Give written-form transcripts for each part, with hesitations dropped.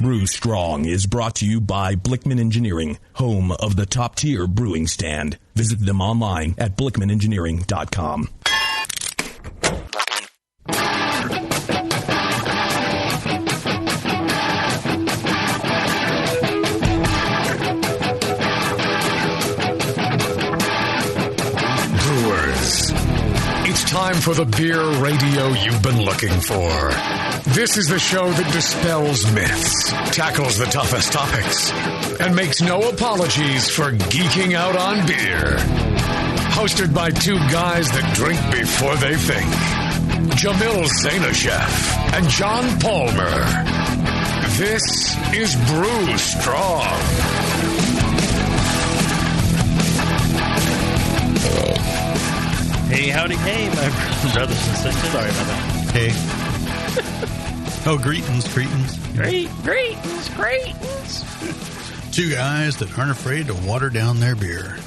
Brew Strong is brought to you by Blickman Engineering, home of the top-tier brewing stand. Visit them online at blickmanengineering.com. Brewers, it's time for the beer radio you've been looking for. This is the show that dispels myths, tackles the toughest topics, and makes no apologies for geeking out on beer. Hosted by two guys that drink before they think. Jamil and John Palmer. This is Brew Strong. Hey, howdy, hey, my brothers and sisters. Sorry about that. Hey. Oh, greetings. Greetings. Two guys that aren't afraid to water down their beer.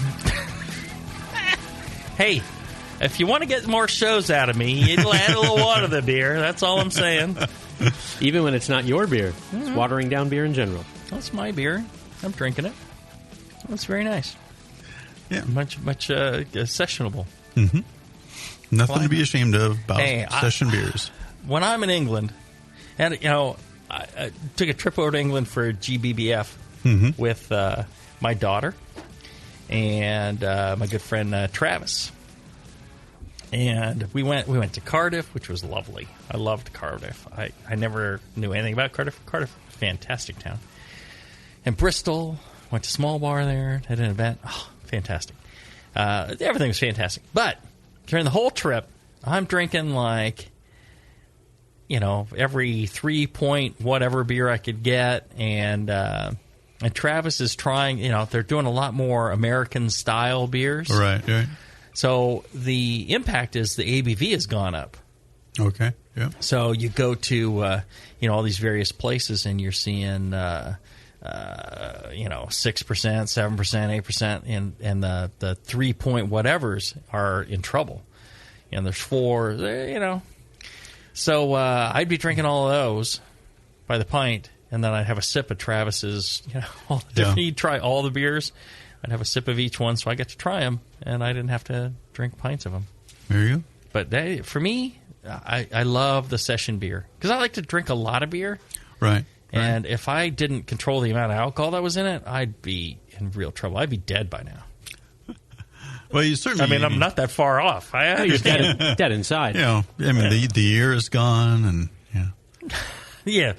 Hey, if you want to get more shows out of me, you'll add a little water to the beer. That's all I'm saying. Even when it's not your beer. It's watering down beer in general. That's my beer. I'm drinking it. That's very nice. Yeah. Much sessionable. Mm-hmm. Nothing to be ashamed of about session beers. When I'm in England, and, I took a trip over to England for GBBF with my daughter and my good friend Travis. And we went to Cardiff, which was lovely. I loved Cardiff. I never knew anything about Cardiff. Cardiff, fantastic town. And Bristol, went to Small Bar there, had an event. Oh, fantastic. Everything was fantastic. But during the whole trip, I'm drinking every 3-point whatever beer I could get. And Travis is trying, they're doing a lot more American-style beers. Right. So the impact is the ABV has gone up. Okay, yeah. So you go to, all these various places and you're seeing, 6%, 7%, 8%, and the 3-point whatevers are in trouble. And there's 4, So I'd be drinking all of those by the pint, and then I'd have a sip of Travis's, all the different, you'd try all the beers. I'd have a sip of each one, so I get to try them, and I didn't have to drink pints of them. There you go. But for me, I love the session beer, because I like to drink a lot of beer. Right. And if I didn't control the amount of alcohol that was in it, I'd be in real trouble. I'd be dead by now. Well, you certainly... I'm not that far off. I understand. You're dead inside. The ear is gone, and yeah.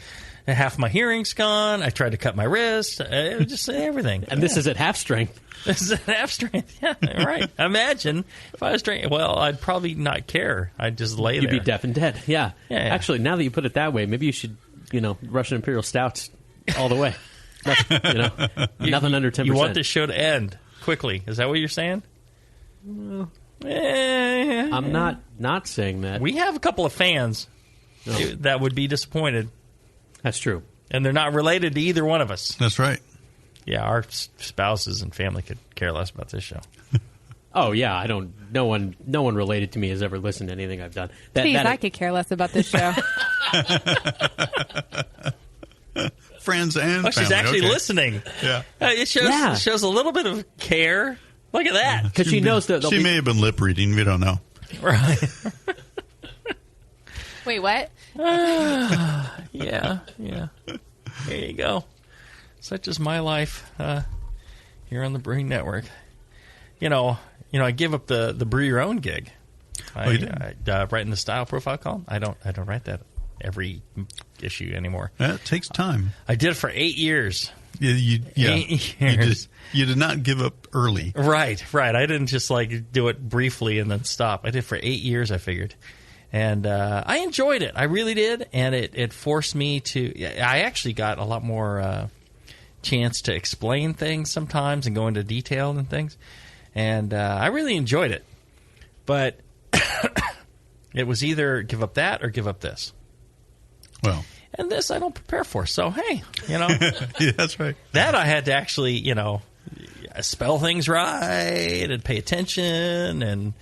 Half my hearing's gone. I tried to cut my wrist. Just everything. And this is at half strength. This is at half strength. Yeah, right. Imagine if I was drinking. Well, I'd probably not care. I'd just lay there. You'd be deaf and dead. Yeah. Actually, now that you put it that way, maybe you should, Russian Imperial Stouts all the way. Nothing under 10%. You want this show to end quickly. Is that what you're saying? Well, I'm not saying that. We have a couple of fans that would be disappointed. That's true. And they're not related to either one of us. That's right. Yeah, our spouses and family could care less about this show. Oh, yeah, I don't... No one related to me has ever listened to anything I've done. Please, I could care less about this show. Friends and family. She's actually listening. Yeah. It shows a little bit of care. Look at that. Because she knows that... She may have been lip reading. We don't know. Right. Wait, what? Yeah. There you go. Such is my life here on the Brewing Network. I give up the brew your own gig. I write in the style profile column. I don't write that every issue anymore. That takes time. I did it for 8 years. 8 years. You did not give up early. Right. I didn't just do it briefly and then stop. I did it for 8 years, I figured. And I enjoyed it. I really did. And it forced me to... I actually got a lot more chance to explain things sometimes and go into detail and things. And I really enjoyed it. But it was either give up that or give up this. Well... And this I don't prepare for. So, hey, Yeah, that's right. That I had to actually, spell things right and pay attention and...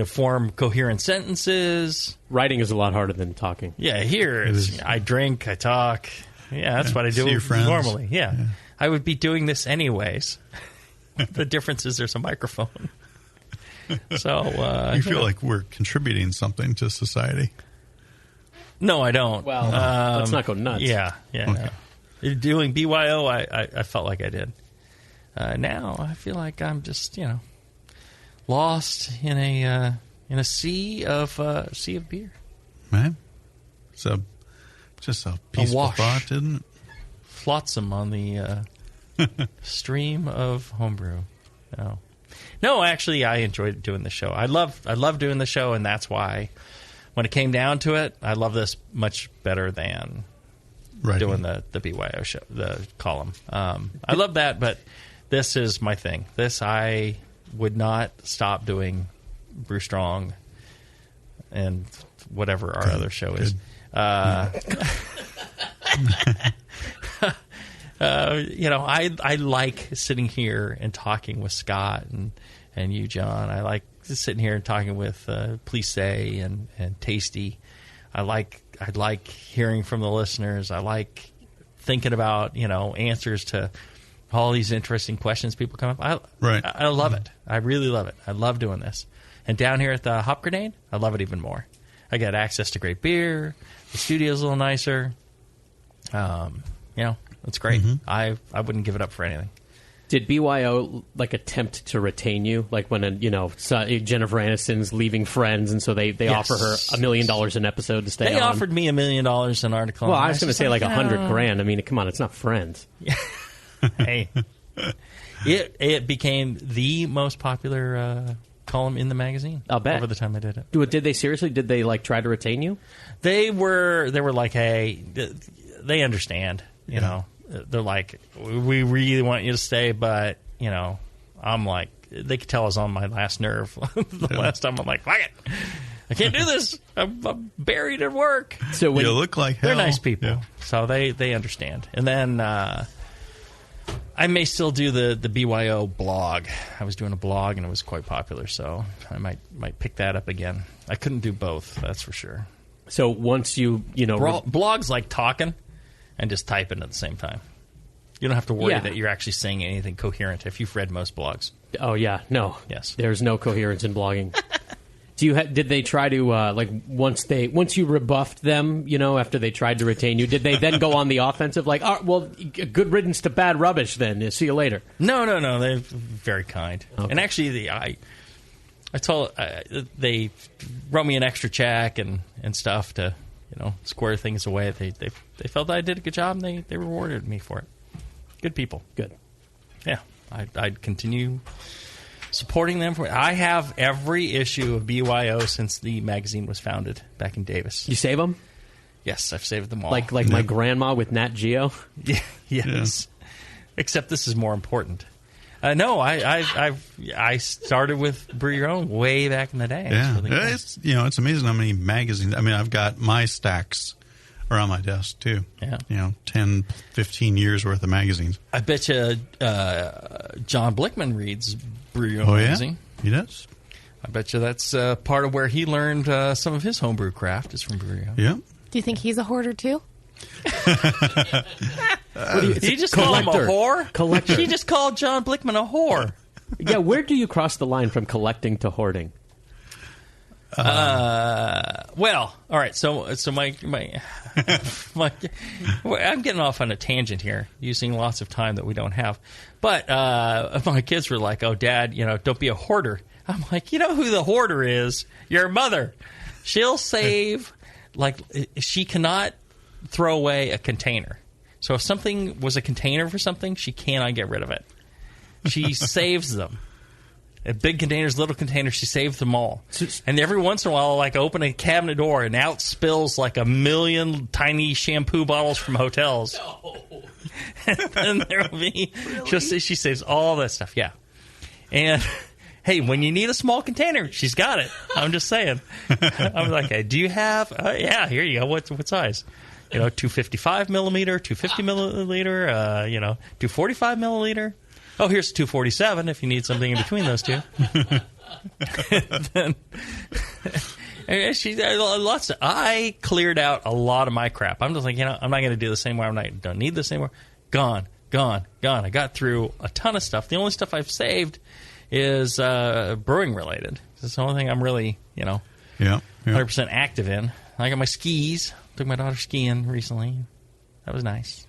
form coherent sentences. Writing is a lot harder than talking. Yeah, here I drink, I talk. Yeah, that's what I do See your friends. normally. Yeah. I would be doing this anyways. The difference is there's a microphone. So you feel like we're contributing something to society. No, I don't. Well, let's not go nuts. Yeah. Okay. No. Doing BYO, I felt like I did. Now I feel like I'm just lost in a sea of beer. Right. So just a peaceful wash. thought, isn't it? Flotsam on the stream of homebrew. No, actually, I enjoyed doing the show. I love doing the show, and that's why when it came down to it, I love this much better than doing the BYO show, the column. I love that, but this is my thing. I would not stop doing Brew Strong and whatever our other show is. I like sitting here and talking with Scott and you, John. I like sitting here and talking with Please Say and Tasty. I like hearing from the listeners. I like thinking about answers to all these interesting questions people come up. I love it. I really love it. I love doing this. And down here at the Hop Grenade, I love it even more. I get access to great beer. The studio's a little nicer. It's great. Mm-hmm. I wouldn't give it up for anything. Did BYO attempt to retain you? Like when Jennifer Aniston's leaving Friends, and so they offer her $1 million an episode to stay on? They offered me $1 million an article. Well, I was going to say like $100,000. I mean, come on, it's not Friends. Hey, it became the most popular column in the magazine. I'll bet. Over the time I did it. Did they seriously? Did they try to retain you? They were like, hey, they understand. You know, they're like, we really want you to stay, but I'm like, they could tell I was on my last nerve. Last time I'm like, fuck it, I can't do this. I'm buried at work. So when you look like hell. They're nice people, so they understand. And then I may still do the BYO blog. I was doing a blog and it was quite popular, so I might pick that up again. I couldn't do both, that's for sure. So once blogs like talking and just typing at the same time. You don't have to worry that you're actually saying anything coherent if you've read most blogs. Oh yeah, no. Yes, there's no coherence in blogging. Did they try to once you rebuffed them, after they tried to retain you, did they then go on the offensive good riddance to bad rubbish then, see you later? No, they're very kind. Okay. And actually I told they wrote me an extra check and stuff to square things away. They felt that I did a good job and they rewarded me for it. Good people. Good. Yeah, I'd continue supporting them. I have every issue of BYO since the magazine was founded back in Davis. You save them? Yes, I've saved them all. Like my grandma with Nat Geo? Yes. Yeah. Except this is more important. No, I started with Brew Your Own way back in the day. Yeah, it's it's amazing how many magazines. I mean, I've got my stacks around my desk too. Yeah, 10, 15 years worth of magazines. I bet you John Blickman reads Brew Your Own magazine. Yeah? He does. I bet you that's part of where he learned some of his homebrew craft is from Brew Your Own. Yeah. Do you think he's a hoarder too? He just called him a whore? Collector. He just called John Blickman a whore. Yeah, where do you cross the line from collecting to hoarding? Well, all right. So my I'm getting off on a tangent here, using lots of time that we don't have. But my kids were like, "Oh, Dad, don't be a hoarder." I'm like, who the hoarder is? Your mother. She'll save. She cannot throw away a container. So if something was a container for something, she cannot get rid of it. She saves them. Big containers, little containers, she saves them all. And every once in a while, I'll open a cabinet door and out spills 1 million tiny shampoo bottles from hotels. No. And there'll be, really? She saves all that stuff, yeah. And hey, when you need a small container, she's got it. I'm just saying. I'm like, hey, do you have? Yeah, here you go. What size? 255 millimeter, 250 milliliter, 245 milliliter. Oh, here's 247 if you need something in between those two. And I cleared out a lot of my crap. I'm just like, I'm not going to do this anymore. Don't need this anymore. Gone. I got through a ton of stuff. The only stuff I've saved is brewing related. It's the only thing I'm really, 100% active in. I got my skis. Took my daughter skiing recently. That was nice.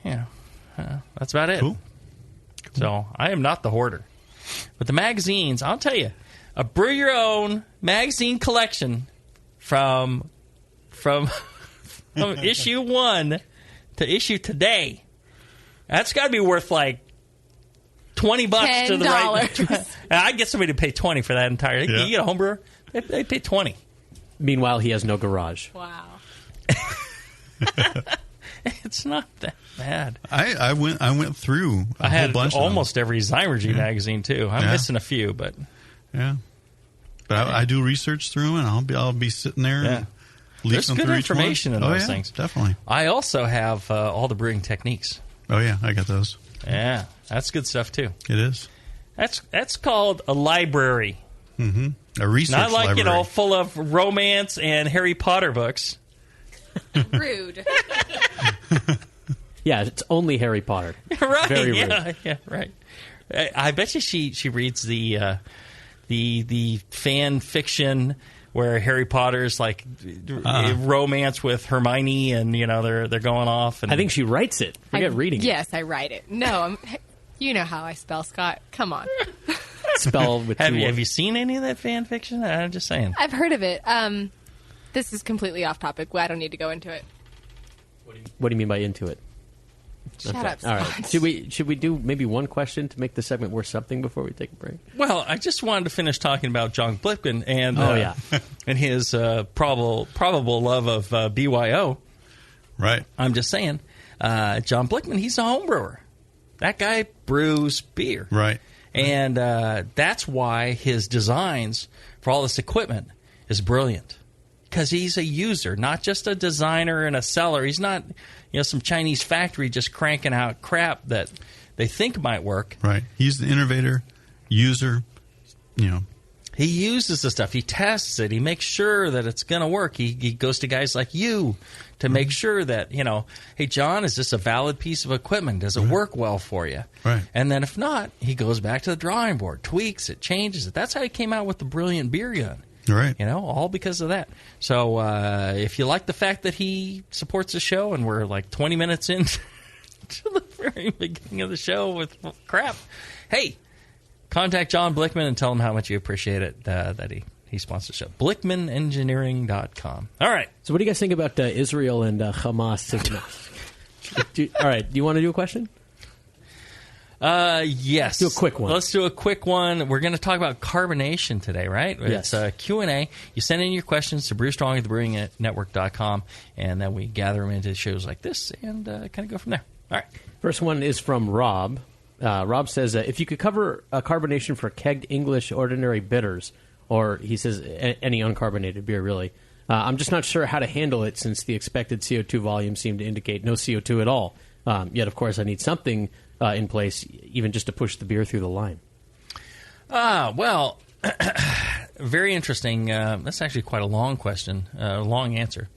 Yeah. That's about it. Cool. So I am not the hoarder. But the magazines, I'll tell you, a brew your own magazine collection from issue 1 to issue today. That's got to be worth like $20 to the right. I'd get somebody to pay $20 for that entire. Yeah. You get a home brewer, they pay $20. Meanwhile, he has no garage. Wow. It's not that bad. I went through a I whole had bunch almost every Zymergy magazine too. I'm missing a few, but but I do research through them, and I'll be sitting there. Yeah. And There's good through information in those things. Definitely. I also have all the brewing techniques. Oh yeah, I got those. Yeah, that's good stuff too. It is. That's called a library. Mm-hmm. A research Not like library. full of romance and Harry Potter books. Rude. Yeah, it's only Harry Potter. Right? Very rude. Yeah, right. I bet you she reads the fan fiction where Harry Potter's like romance with Hermione, and they're going off. And I think she writes it. Forget reading it. Yes, I write it. No, you know how I spell, Scott. Come on. Spell with have two you words. seen any of that fan fiction? I'm just saying. I've heard of it. This is completely off topic. I don't need to go into it. What do you mean by into it? Shut Okay. up, All Scott. right. Should we do maybe one question to make the segment worth something before we take a break? Well, I just wanted to finish talking about John Blickman and and his probable love of BYO. Right. I'm just saying, John Blickman, he's a home brewer. That guy brews beer. Right. And that's why his designs for all this equipment is brilliant. Because he's a user, not just a designer and a seller. He's not, some Chinese factory just cranking out crap that they think might work. Right. He's the innovator, user, He uses the stuff. He tests it. He makes sure that it's going to work. He goes to guys like you to make sure that, hey, John, is this a valid piece of equipment? Does it work well for you? Right. And then if not, he goes back to the drawing board, tweaks it, changes it. That's how he came out with the brilliant beer gun. Right. All because of that. So if you like the fact that he supports the show, and we're like 20 minutes in to the very beginning of the show with crap, hey, contact John Blickman and tell him how much you appreciate it that he sponsors the show. BlickmanEngineering.com. All right. So what do you guys think about Israel and Hamas? All right. Do you want to do a question? Yes. Do a quick one. Let's do a quick one. We're going to talk about carbonation today, right? Yes. It's a Q&A. You send in your questions to brewstrong at thebrewingnetwork.com, and then we gather them into shows like this and kind of go from there. All right. First one is from Rob. Rob says, if you could cover a carbonation for kegged English ordinary bitters, or he says any uncarbonated beer, really, I'm just not sure how to handle it since the expected CO2 volume seemed to indicate no CO2 at all. Yet, of course, I need something in place, even just to push the beer through the line. Well, very interesting. That's actually quite a long question, long answer.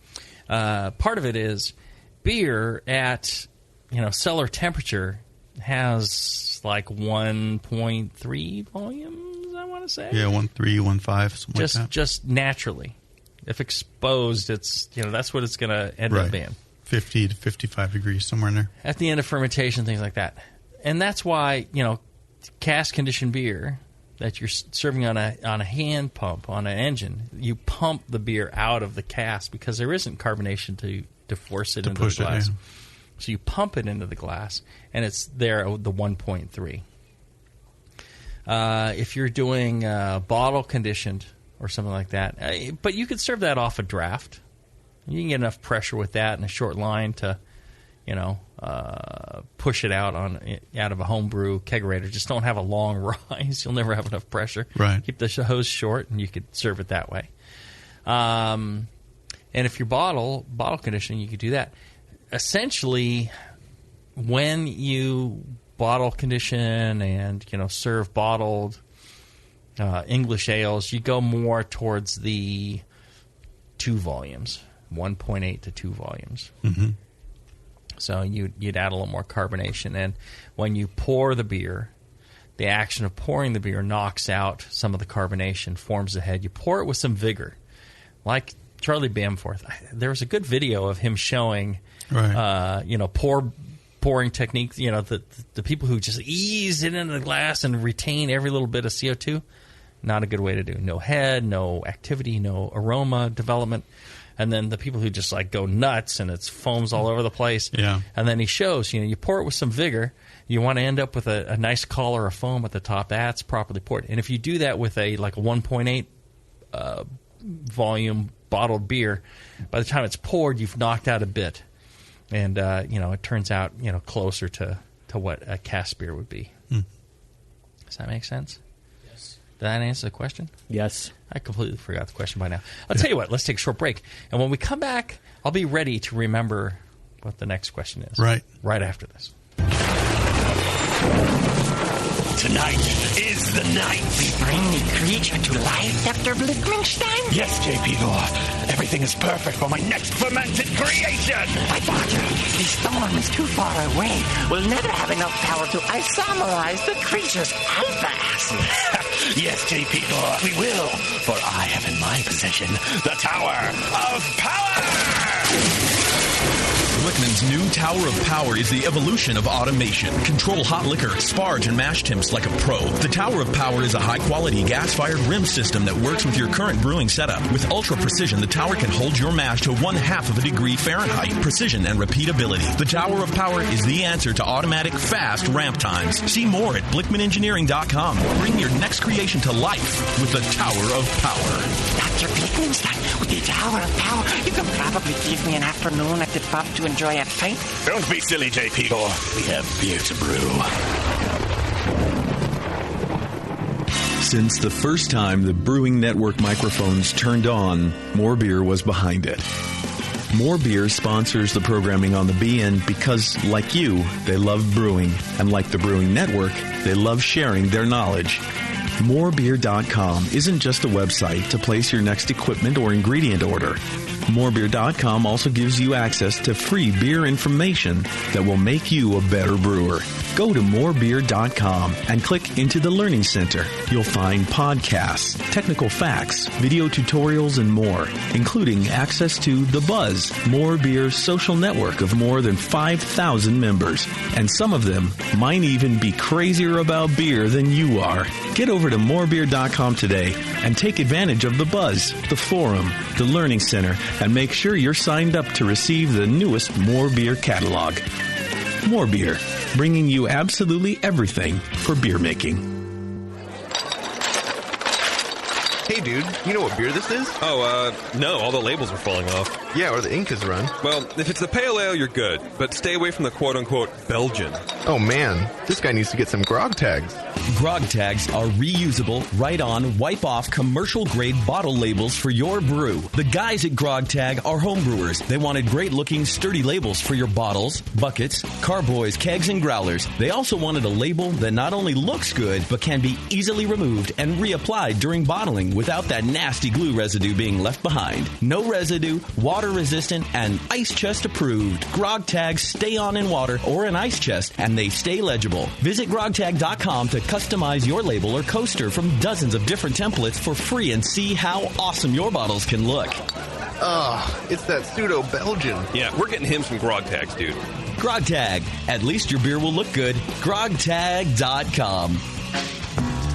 Part of it is beer at cellar temperature has like 1.3 volumes, I want to say. Yeah, 1.3, 1.5, something like that. Just naturally. If exposed, it's that's what it's going to end up being. 50 to 55 degrees, somewhere in there. At the end of fermentation, things like that. And that's why, cask conditioned beer that you're serving on a hand pump, on an engine, you pump the beer out of the cask because there isn't carbonation to force it into the glass. So you pump it into the glass, and it's there at the 1.3. If you're doing bottle conditioned or something like that, but you could serve that off a draft. You can get enough pressure with that in a short line to, push it out of a homebrew kegerator. Just don't have a long rise. You'll never have enough pressure. Right. Keep the hose short, and you could serve it that way. And if you're bottle conditioning, you could do that. Essentially, when you bottle condition and serve bottled, English ales, you go more towards the 2 volumes, 1.8 to 2 volumes. Mm-hmm. So you'd add a little more carbonation. And when you pour the beer, the action of pouring the beer knocks out some of the carbonation, forms the head. You pour it with some vigor. Like Charlie Bamforth. There was a good video of him showing, pouring technique. The people who just ease it into the glass and retain every little bit of CO2. Not a good way to do. No head, no activity, no aroma development. And then the people who just go nuts and it's foams all over the place. Yeah. And then he shows, you pour it with some vigor. You want to end up with a nice collar of foam at the top. That's properly poured. And if you do that with a 1.8 volume bottled beer, by the time it's poured, you've knocked out a bit. And, it turns out, closer to what a cask beer would be. Mm. Does that make sense? Yes. Did that answer the question? Yes. I completely forgot the question by now. I'll tell you what, let's take a short break. And when we come back, I'll be ready to remember what the next question is. Right. Right after this. Tonight is the night. We bring the creature to life, Dr. Blickmanstein? Yes, J.P. Gore. Everything is perfect for my next fermented creation. My doctor, the storm is too far away. We'll never have enough power to isomerize the creature's alpha acid. Yes, J.P. Gore, we will. For I have in my possession the Tower of Power. Blickman's new Tower of Power is the evolution of automation. Control hot liquor, sparge, and mash temps like a pro. The Tower of Power is a high-quality gas-fired rim system that works with your current brewing setup. With ultra-precision, the tower can hold your mash to 1/2 of a degree Fahrenheit. Precision and repeatability. The Tower of Power is the answer to automatic, fast ramp times. See more at BlickmanEngineering.com. Bring your next creation to life with the Tower of Power. Dr. Blickmanstein, with the Tower of Power, you can probably give me an afternoon at the pub to enjoy a pint. Don't be silly, J.P. Gore. We have beer to brew. Since the first time the Brewing Network microphones turned on, More Beer was behind it. More Beer sponsors the programming on the BN because, like you, they love brewing. And like the Brewing Network, they love sharing their knowledge. Morebeer.com isn't just a website to place your next equipment or ingredient order. Morebeer.com also gives you access to free beer information that will make you a better brewer. Go to morebeer.com and click into the Learning Center. You'll find podcasts, technical facts, video tutorials, and more, including access to The Buzz, More Beer's social network of more than 5,000 members. And some of them might even be crazier about beer than you are. Get over to morebeer.com today and take advantage of The Buzz, the forum, the Learning Center, and make sure you're signed up to receive the newest More Beer catalog. More Beer, bringing you absolutely everything for beer making. Hey, dude, you know what beer this is? No, all the labels are falling off. Yeah, or the ink is run. Well, if it's the pale ale, you're good, but stay away from the quote-unquote Belgian. Oh, man, this guy needs to get some grog tags. Grog tags are reusable, write-on, wipe-off, commercial-grade bottle labels for your brew. The guys at Grog Tag are homebrewers. They wanted great-looking, sturdy labels for your bottles, buckets, carboys, kegs, and growlers. They also wanted a label that not only looks good, but can be easily removed and reapplied during bottling without that nasty glue residue being left behind. No residue, water-resistant, and ice chest approved. Grog tags stay on in water or an ice chest, and they stay legible. Visit grogtag.com to customize your label or coaster from dozens of different templates for free and see how awesome your bottles can look. It's that pseudo-Belgian. Yeah, we're getting him some grog tags, dude. Grog Tag. At least your beer will look good. grogtag.com.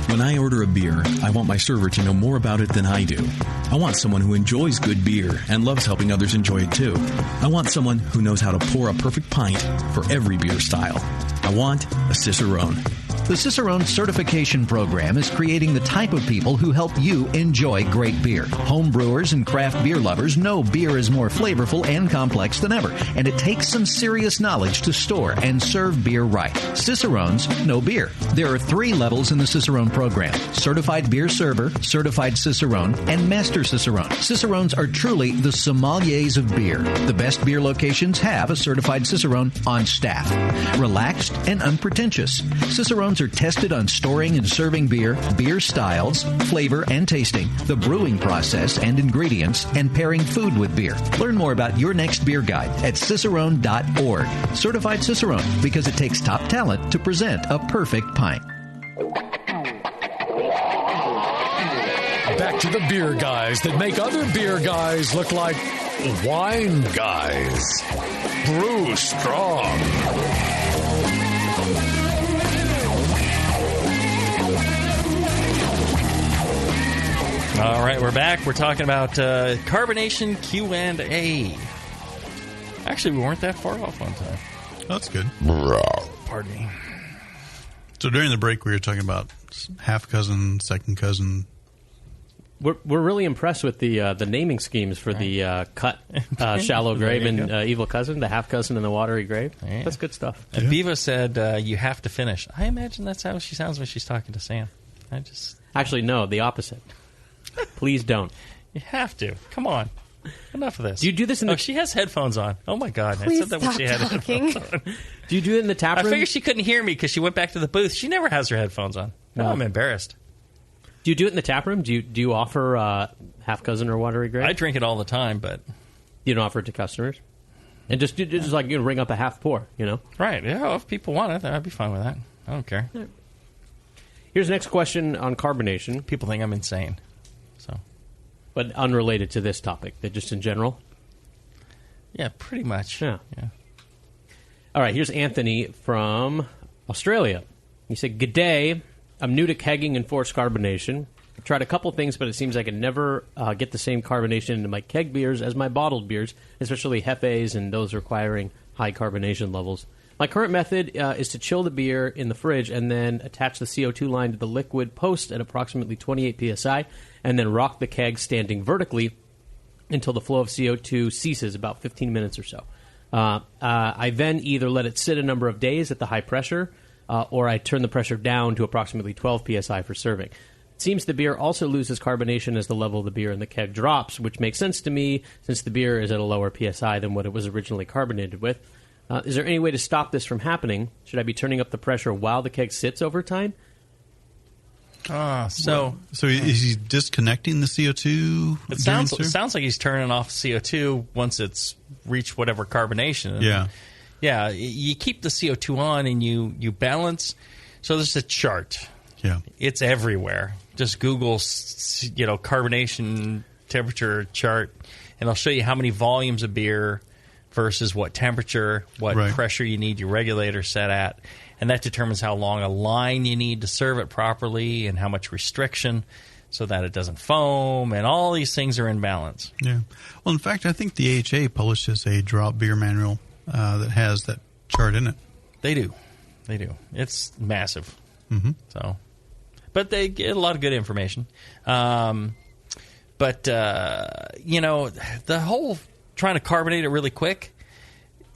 When I order a beer, I want my server to know more about it than I do. I want someone who enjoys good beer and loves helping others enjoy it too. I want someone who knows how to pour a perfect pint for every beer style. I want a Cicerone. The Cicerone Certification Program is creating the type of people who help you enjoy great beer. Home brewers and craft beer lovers know beer is more flavorful and complex than ever, and it takes some serious knowledge to store and serve beer right. Cicerones know beer. There are 3 levels in the Cicerone program: Certified Beer Server, Certified Cicerone, and Master Cicerone. Cicerones are truly the sommeliers of beer. The best beer locations have a certified Cicerone on staff. Relaxed and unpretentious, Cicerones experts are tested on storing and serving beer, beer styles, flavor and tasting, the brewing process and ingredients, and pairing food with beer. Learn more about your next beer guide at Cicerone.org. Certified Cicerone, because it takes top talent to present a perfect pint. Back to the beer guys that make other beer guys look like wine guys. Brew Strong. All right, we're back. We're talking about carbonation Q&A. Actually, we weren't that far off one time. That's good. Pardon me. So during the break, we were talking about half cousin, second cousin. We're really impressed with the naming schemes for the cut, shallow grave, and evil cousin, the half cousin, and the watery grave. Yeah. That's good stuff. And Bevo said you have to finish. I imagine that's how she sounds when she's talking to Sam. Actually, no, the opposite. Please don't. You have to. Come on. Enough of this. Do you do this in the... she has headphones on. Oh, my God. Please I said that when she had headphones on. Do you do it in the tap room? I figured she couldn't hear me because she went back to the booth. She never has her headphones on. No, I'm embarrassed. Do you do it in the tap room? Do you offer half cousin or watery grape? I drink it all the time, but... You don't offer it to customers? And just like, ring up a half pour, Right. Yeah, if people want it, I'd be fine with that. I don't care. Yeah. Here's the next question on carbonation. People think I'm insane. But unrelated to this topic, just in general? Yeah, pretty much. Yeah. All right, here's Anthony from Australia. He said, "G'day, I'm new to kegging and forced carbonation. I've tried a couple things, but it seems I can never get the same carbonation into my keg beers as my bottled beers, especially Hefes and those requiring high carbonation levels. My current method is to chill the beer in the fridge and then attach the CO2 line to the liquid post at approximately 28 psi, and then rock the keg standing vertically until the flow of CO2 ceases, about 15 minutes or so. I then either let it sit a number of days at the high pressure, or I turn the pressure down to approximately 12 psi for serving. It seems the beer also loses carbonation as the level of the beer in the keg drops, which makes sense to me since the beer is at a lower psi than what it was originally carbonated with. Is there any way to stop this from happening? Should I be turning up the pressure while the keg sits over time?" So is he disconnecting the CO2? It sounds like he's turning off CO2 once it's reached whatever carbonation. Yeah. You keep the CO2 on and you balance. So there's a chart. Yeah, it's everywhere. Just Google, carbonation temperature chart, and it'll show you how many volumes of beer versus what temperature, what pressure you need your regulator set at. And that determines how long a line you need to serve it properly and how much restriction so that it doesn't foam. And all these things are in balance. Yeah. Well, in fact, I think the AHA publishes a drop beer manual that has that chart in it. They do. It's massive. Mm-hmm. But they get a lot of good information. The whole trying to carbonate it really quick,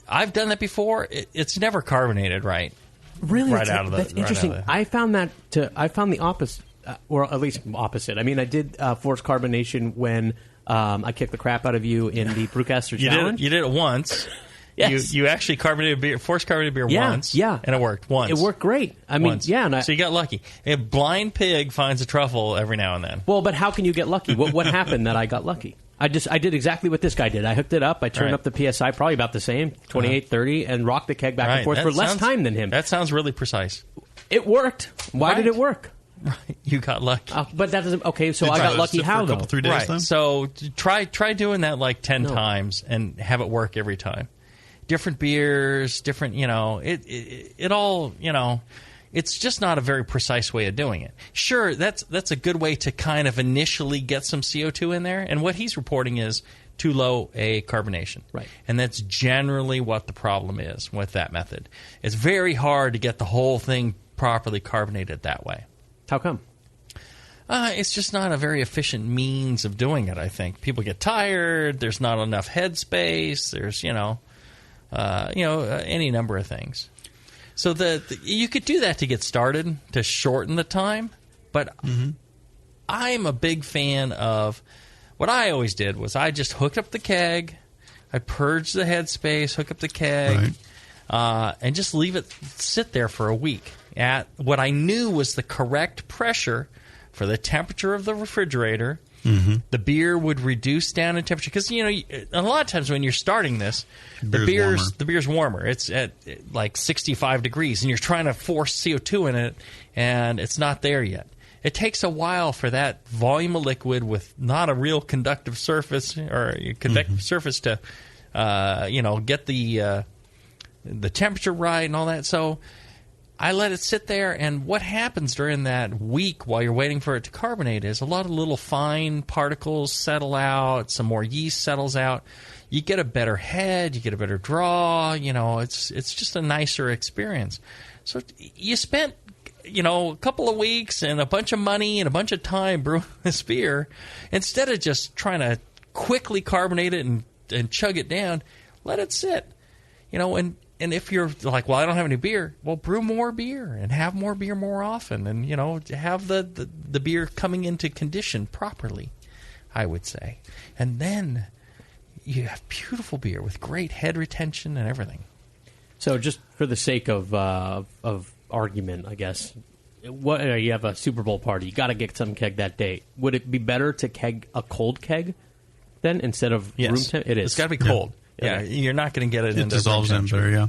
I've done that before. It's never carbonated right. Really? That's interesting. I found the opposite, or at least opposite. I mean, I did forced carbonation when I kicked the crap out of you in the Brewcaster Challenge. You did it once. Yes. You actually forced carbonated beer once. Yeah. And it worked once. It worked great. I mean, once. yeah. So you got lucky. A blind pig finds a truffle every now and then. Well, but how can you get lucky? What happened that I got lucky? I did exactly what this guy did. I hooked it up. I turned up the PSI probably about the same, 28, 30, and rocked the keg back and forth for less time than him. That sounds really precise. It worked. Why did it work? Right. You got lucky. But that doesn't... Okay, so I got lucky how, though? 3 days, then? So try doing that like 10 times and have it work every time. Different beers, different, it all, it's just not a very precise way of doing it. Sure, that's a good way to kind of initially get some CO2 in there, and what he's reporting is too low a carbonation. Right. And that's generally what the problem is with that method. It's very hard to get the whole thing properly carbonated that way. How come? It's just not a very efficient means of doing it, I think. People get tired, there's not enough headspace, there's, any number of things. So you could do that to get started, to shorten the time, but I'm a big fan of what I always did was I just hooked up the keg, I purged the headspace, hook up the keg, and just leave it sit there for a week. at what I knew was the correct pressure for the temperature of the refrigerator, the beer would reduce down in temperature. Because, a lot of times when you're starting this, the beer's warmer. It's at like 65 degrees, and you're trying to force CO2 in it, and it's not there yet. It takes a while for that volume of liquid with not a real conductive surface or convective surface to, get the temperature right and all that. So I let it sit there, and what happens during that week while you're waiting for it to carbonate is a lot of little fine particles settle out, some more yeast settles out. You get a better head, you get a better draw, it's just a nicer experience. So you spent, a couple of weeks and a bunch of money and a bunch of time brewing this beer. Instead of just trying to quickly carbonate it and chug it down, let it sit, And if you're like, well, I don't have any beer, well, brew more beer and have more beer more often and, have the beer coming into condition properly, I would say. And then you have beautiful beer with great head retention and everything. So just for the sake of argument, I guess, you have a Super Bowl party. You got to get some keg that day. Would it be better to keg a cold keg then instead of room temp? It is. It's got to be cold. Yeah, you're not going to get it. It dissolves in better. Yeah.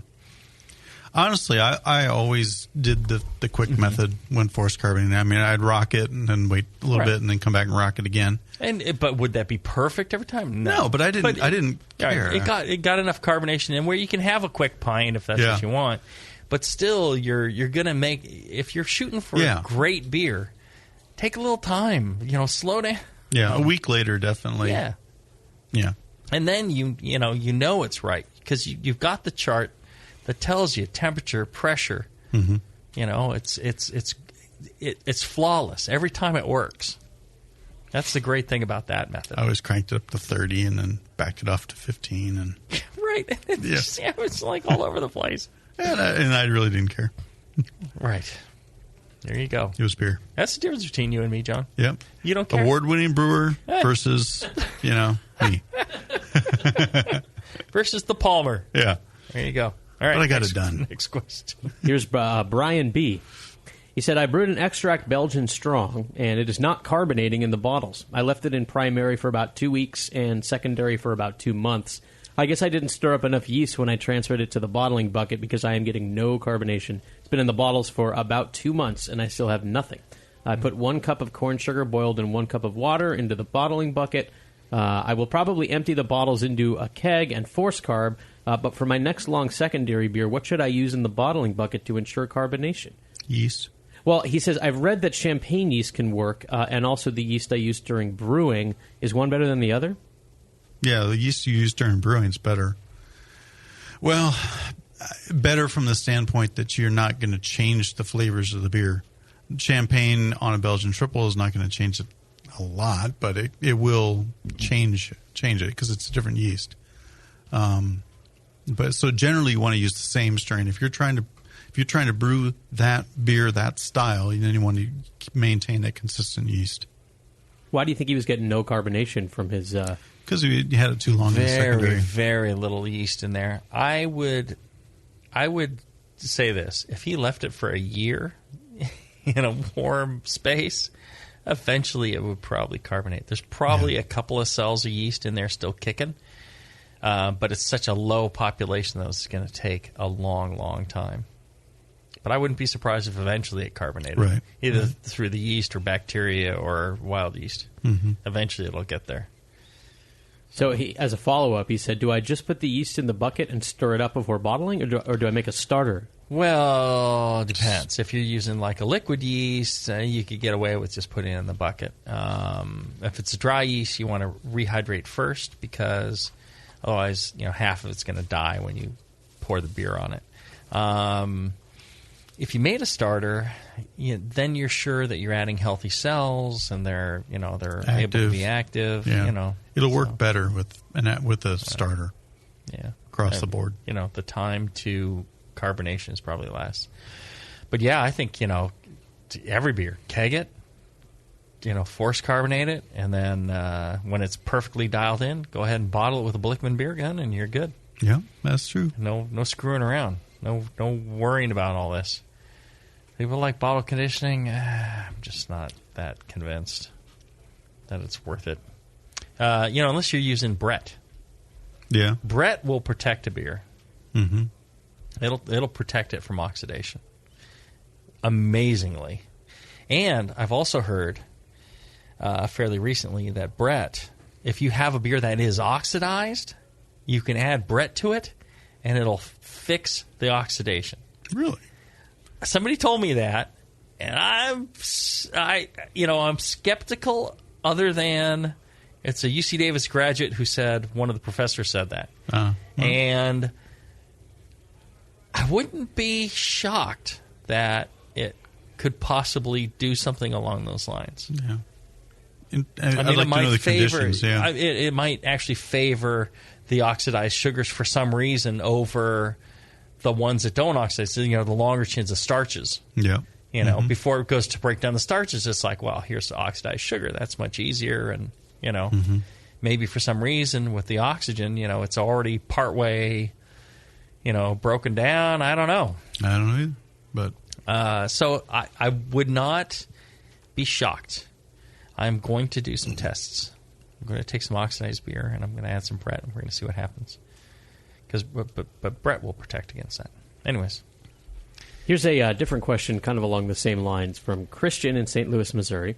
Honestly, I always did the quick method when forced carbonating. I mean, I'd rock it and then wait a little bit and then come back and rock it again. But would that be perfect every time? No, but I didn't care. It got enough carbonation in where you can have a quick pint if that's what you want. But still, you're going to make, if you're shooting for a great beer, take a little time. Slow down. Yeah, a week later, definitely. Yeah. Yeah. And then you know it's right because you've got the chart that tells you temperature, pressure. Mm-hmm. It's flawless every time it works. That's the great thing about that method. I always cranked it up to 30 and then backed it off to 15 and right. It's like all over the place. And I really didn't care. Right. There you go. It was beer. That's the difference between you and me, John. Yep. You don't care. Award-winning brewer versus, me. Versus the Palmer. Yeah. There you go. All right. But I got it done. Next question. Here's Brian B. He said, I brewed an extract Belgian Strong, and it is not carbonating in the bottles. I left it in primary for about 2 weeks and secondary for about 2 months. I guess I didn't stir up enough yeast when I transferred it to the bottling bucket because I am getting no carbonation. It's been in the bottles for about 2 months, and I still have nothing. I put 1 cup of corn sugar boiled in 1 cup of water into the bottling bucket. I will probably empty the bottles into a keg and force carb, but for my next long secondary beer, what should I use in the bottling bucket to ensure carbonation? Yeast. Well, he says, I've read that champagne yeast can work, and also the yeast I use during brewing. Is one better than the other? Yeah, the yeast you use during brewing is better. Well, better from the standpoint that you're not going to change the flavors of the beer. Champagne on a Belgian triple is not going to change it a lot, but it will change it because it's a different yeast. But so generally you want to use the same strain. If you're trying to brew that beer that style, then you want to maintain that consistent yeast. Why do you think he was getting no carbonation from his? Because he had it too long in the secondary. Very, very little yeast in there. I would say this: if he left it for a year in a warm space, eventually it would probably carbonate. There's probably a couple of cells of yeast in there still kicking, but it's such a low population that it's going to take a long, long time. But I wouldn't be surprised if eventually it carbonated, either through the yeast or bacteria or wild yeast. Mm-hmm. Eventually it'll get there. So he, as a follow-up, he said, do I just put the yeast in the bucket and stir it up before bottling, or do I make a starter? Well, it depends. If you're using like a liquid yeast, you could get away with just putting it in the bucket. If it's a dry yeast, you want to rehydrate first because otherwise, half of it's going to die when you pour the beer on it. If you made a starter, then you're sure that you're adding healthy cells and they're able to be active. Yeah. It'll work better with a starter. Yeah, across the board. The time to carbonation is probably less. But yeah, I think every beer, keg it, force carbonate it, and then when it's perfectly dialed in, go ahead and bottle it with a Blickman beer gun, and you're good. Yeah, that's true. No screwing around. No worrying about all this. People like bottle conditioning. I'm just not that convinced that it's worth it. Unless you're using Brett. Yeah. Brett will protect a beer. Mm-hmm. It'll protect it from oxidation. Amazingly. And I've also heard fairly recently that Brett, if you have a beer that is oxidized, you can add Brett to it, and it'll fix the oxidation. Really? Somebody told me that, and I'm skeptical. Other than it's a UC Davis graduate who said one of the professors said that, and I wouldn't be shocked that it could possibly do something along those lines. Yeah. I mean, I'd like it might to know the favor. conditions, yeah. It might actually favor the oxidized sugars for some reason over the ones that don't oxidize. So, the longer chains of starches. Yeah. Before it goes to break down the starches, it's like, well, here's the oxidized sugar. That's much easier. And, maybe for some reason with the oxygen, it's already partway, broken down. I don't know. I don't know either. But so I would not be shocked. I'm going to do some tests. I'm going to take some oxidized beer, and I'm going to add some Brett, and we're going to see what happens. But Brett will protect against that. Anyways. Here's a different question, kind of along the same lines, from Christian in St. Louis, Missouri.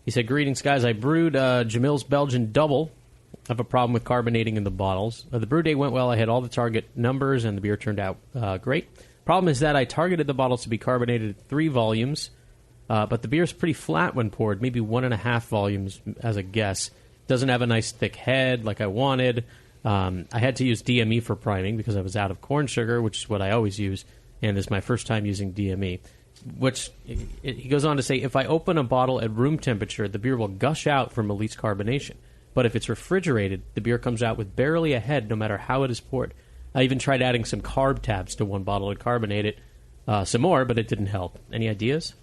He said, "Greetings, guys. I brewed Jamil's Belgian Double. I have a problem with carbonating in the bottles. The brew day went well. I had all the target numbers, and the beer turned out great. Problem is that I targeted the bottles to be carbonated at 3 volumes, but the beer is pretty flat when poured, maybe 1.5 volumes as a guess. Doesn't have a nice thick head like I wanted. I had to use DME for priming because I was out of corn sugar, which is what I always use. And this is my first time using DME, which he goes on to say, if I open a bottle at room temperature, the beer will gush out from released carbonation. But if it's refrigerated, the beer comes out with barely a head no matter how it is poured. I even tried adding some carb tabs to one bottle and carbonate it some more, but it didn't help. Any ideas?"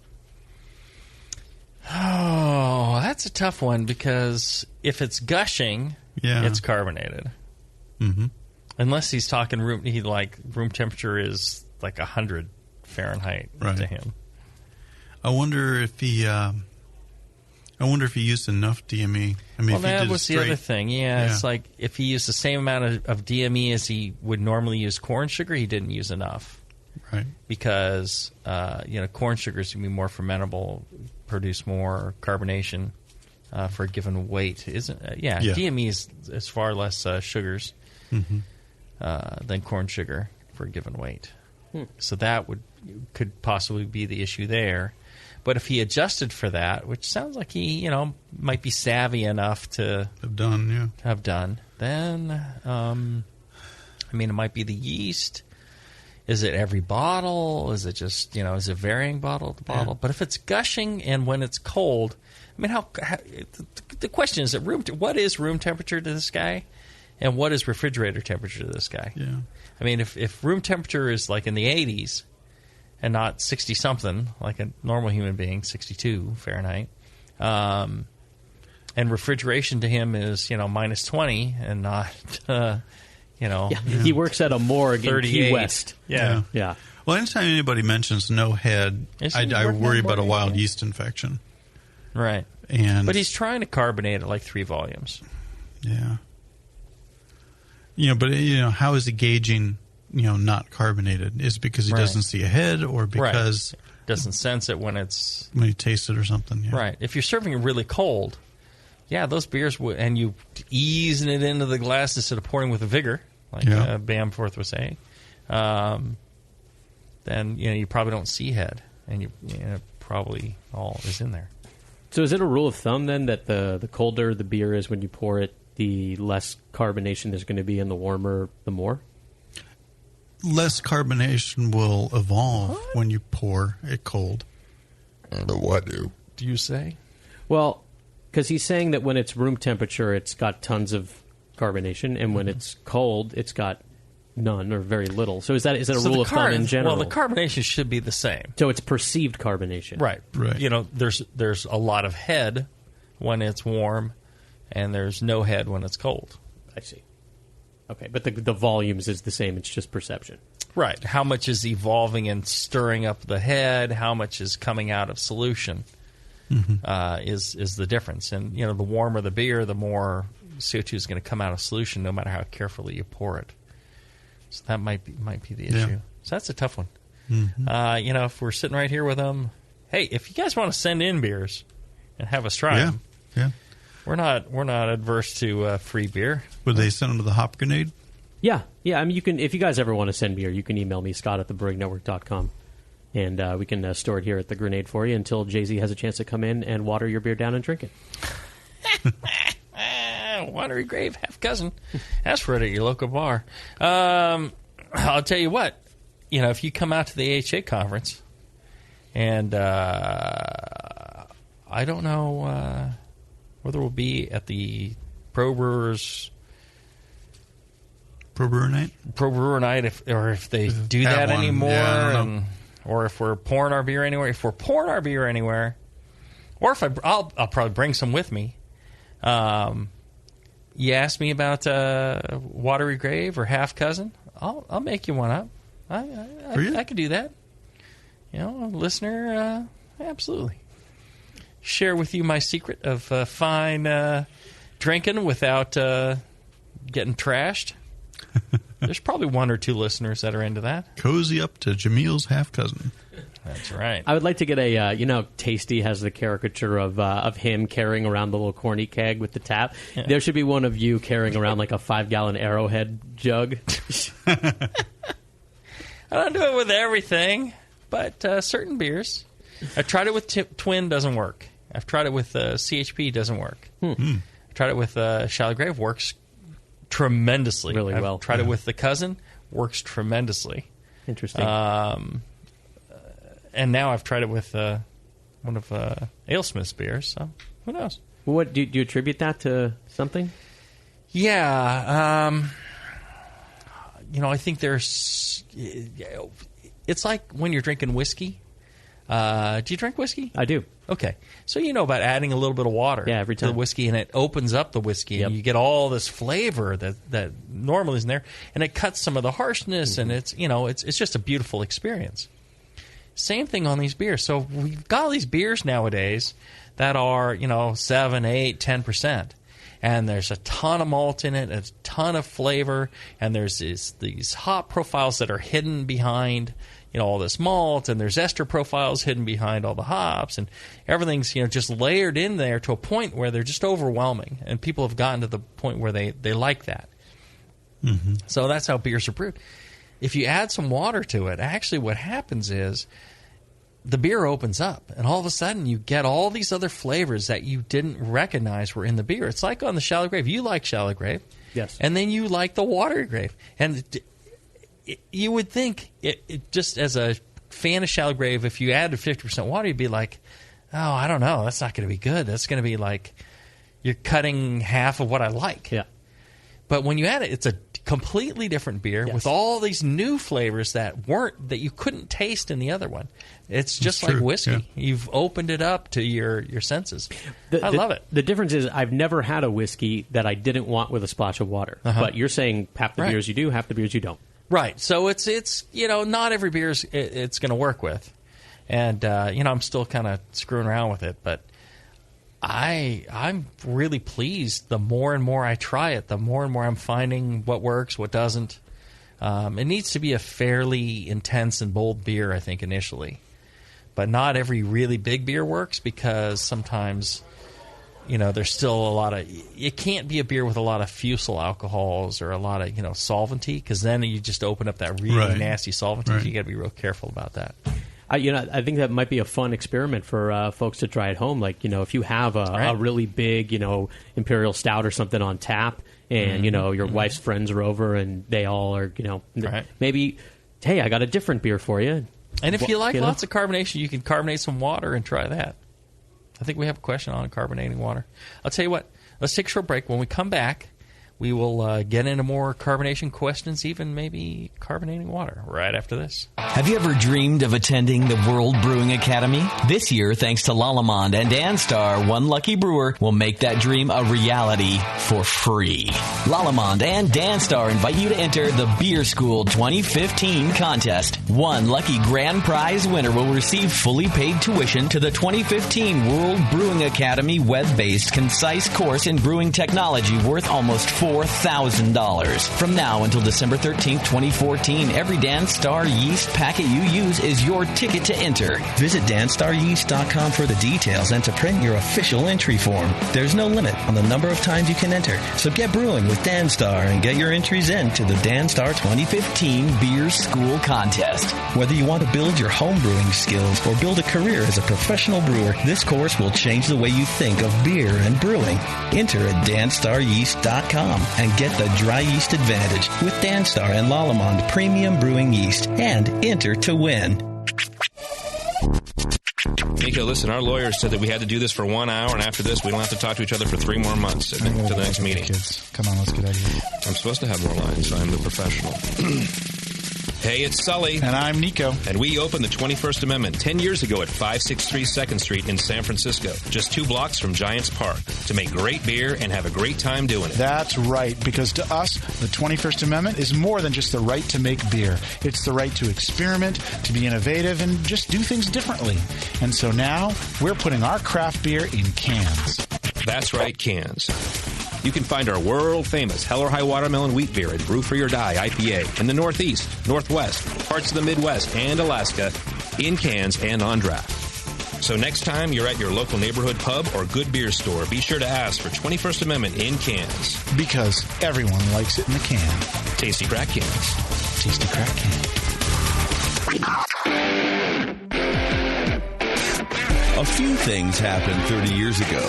Oh, that's a tough one because if it's gushing, it's carbonated. Mm-hmm. Unless he's talking room temperature is like 100 Fahrenheit to him. I wonder if he used enough DME. I mean, well, if he that did was the other thing. Yeah, it's like if he used the same amount of DME as he would normally use corn sugar, he didn't use enough. Right. Because corn sugar is going to be more fermentable, produce more carbonation for a given weight. DME is far less sugars than corn sugar for a given weight. So that could possibly be the issue there. But if he adjusted for that, which sounds like he might be savvy enough to have done, then it might be the yeast. Is it every bottle? Is it just is it varying bottle to bottle? But if it's gushing and when it's cold, I mean, how the question is what is room temperature to this guy, and what is refrigerator temperature to this guy? Yeah. I mean, if room temperature is like in the 80s and not 60-something, like a normal human being, 62 Fahrenheit, and refrigeration to him is, minus 20 and not, He works at a morgue in Key West. Yeah. Well, anytime anybody mentions no head, I worry about a wild yeast infection. Right. But he's trying to carbonate at like 3 volumes. Yeah. But how is he gauging, not carbonated? Is it because he doesn't see a head, or because doesn't sense it when he tastes it or something? Yeah. Right. If you're serving it really cold, those beers and you easing it into the glass instead of pouring with vigor, like Bam Forth was saying, then you probably don't see head, and you probably all is in there. So is it a rule of thumb then that the colder the beer is when you pour it, the less carbonation there's going to be, and the warmer, the more? Less carbonation will evolve when you pour it cold. What do you say? Well, because he's saying that when it's room temperature, it's got tons of carbonation, and when it's cold, it's got none or very little. So is that a rule of thumb in general? Well, the carbonation should be the same. So it's perceived carbonation. Right. There's a lot of head when it's warm, and there's no head when it's cold. I see. Okay, but the volumes is the same. It's just perception. Right. How much is evolving and stirring up the head? How much is coming out of solution? Is the difference. And the warmer the beer, the more CO2 is going to come out of solution, no matter how carefully you pour it. So that might be the issue. Yeah. So that's a tough one. If we're sitting right here with them, hey, if you guys want to send in beers and have us try them, we're not adverse to free beer. Would they send them to the Hop Grenade? Yeah. I mean, you can, if you guys ever want to send beer, you can email me, Scott@thebrewingnetwork.com. And we can store it here at the Grenade for you until Jay-Z has a chance to come in and water your beer down and drink it. Watery Grave, half cousin. Ask for it at your local bar. I'll tell you what, if you come out to the AHA conference, and I don't know whether we'll be at the Pro Brewer Night, if they do that anymore, or if we're pouring our beer anywhere. If we're pouring our beer anywhere, or if I'll probably bring some with me. You asked me about Watery Grave or Half Cousin. I'll make you one up. I could do that. Listener, absolutely. Share with you my secret of fine drinking without getting trashed. There's probably one or two listeners that are into that. Cozy up to Jamil's Half Cousin. That's right. I would like to get a, Tasty has the caricature of him carrying around the little corny keg with the tap. Yeah. There should be one of you carrying around like a 5-gallon Arrowhead jug. I don't do it with everything, but certain beers. I've tried it with Twin, doesn't work. I've tried it with CHP, doesn't work. I tried it with Shallow Grave, works tremendously. Really well. I've tried it with the Cousin, works tremendously. Interesting. And now I've tried it with one of AleSmith's beers, so who knows? Well, what do you attribute that to something? Yeah. I think there's... It's like when you're drinking whiskey. Do you drink whiskey? I do. Okay. So you know about adding a little bit of water every time to the whiskey, and it opens up the whiskey, and you get all this flavor that normally isn't there, and it cuts some of the harshness, and it's just a beautiful experience. Same thing on these beers. So we've got all these beers nowadays that are 7, 8, 10%. And there's a ton of malt in it, a ton of flavor, and there's these hop profiles that are hidden behind all this malt, and there's ester profiles hidden behind all the hops, and everything's just layered in there to a point where they're just overwhelming, and people have gotten to the point where they like that. So that's how beers are brewed. If you add some water to it, actually what happens is the beer opens up, and all of a sudden you get all these other flavors that you didn't recognize were in the beer. It's like on the Shallow Grave. You like Shallow Grave. Yes. And then you like the Watery Grave. And you would think, just as a fan of Shallow Grave, if you added 50% water, you'd be like, oh, I don't know, that's not going to be good. That's going to be like you're cutting half of what I like. Yeah. But when you add it, it's a completely different beer with all these new flavors that you couldn't taste in the other one. It's just like whiskey. Yeah. You've opened it up to your senses. I love it. The difference is I've never had a whiskey that I didn't want with a splash of water. But you're saying half the beers you do, half the beers you don't. Right. So it's not every beer it's going to work with. And I'm still kind of screwing around with it, but I'm really pleased. The more and more I try it, the more and more I'm finding what works, what doesn't. It needs to be a fairly intense and bold beer, I think, initially. But not every really big beer works because sometimes, there's still a lot of... It can't be a beer with a lot of fusel alcohols or a lot of, solventy, because then you just open up that really nasty solventy. Right. You got to be real careful about that. I think that might be a fun experiment for folks to try at home. Like, if you have a really big, Imperial Stout or something on tap, and, your wife's friends are over and they all are, maybe, hey, I got a different beer for you. And if you like lots of carbonation, you can carbonate some water and try that. I think we have a question on carbonating water. I'll tell you what, let's take a short break. When we come back, we will get into more carbonation questions, even maybe carbonating water, right after this. Have you ever dreamed of attending the World Brewing Academy? This year, thanks to Lalamond and Danstar, one lucky brewer will make that dream a reality for free. Lalamond and Danstar invite you to enter the Beer School 2015 contest. One lucky grand prize winner will receive fully paid tuition to the 2015 World Brewing Academy web-based concise course in brewing technology worth almost $4,000. From now until December 13th, 2014, every Danstar yeast packet you use is your ticket to enter. Visit danstaryeast.com for the details and to print your official entry form. There's no limit on the number of times you can enter, so get brewing with Danstar and get your entries in to the Danstar 2015 Beer School Contest. Whether you want to build your home brewing skills or build a career as a professional brewer, this course will change the way you think of beer and brewing. Enter at danstaryeast.com and get the dry yeast advantage with Danstar and Lalamond Premium Brewing Yeast and enter to win. Nico, listen, our lawyers said that we had to do this for 1 hour, and after this, we don't have to talk to each other for 3 more months to the next meeting. Kids, come on, let's get out of here. I'm supposed to have more lines, so I'm the professional. Hey, it's Sully. And I'm Nico. And we opened the 21st Amendment 10 years ago at 563 2nd Street in San Francisco, just 2 blocks from Giants Park, to make great beer and have a great time doing it. That's right, because to us, the 21st Amendment is more than just the right to make beer. It's the right to experiment, to be innovative, and just do things differently. And so now, we're putting our craft beer in cans. That's right, cans. You can find our world-famous Hell or High Watermelon Wheat Beer and Brew for Your Die IPA in the Northeast, Northwest, parts of the Midwest, and Alaska in cans and on draft. So next time you're at your local neighborhood pub or good beer store, be sure to ask for 21st Amendment in cans. Because everyone likes it in the can. Tasty crack cans. Tasty crack can. A few things happened 30 years ago.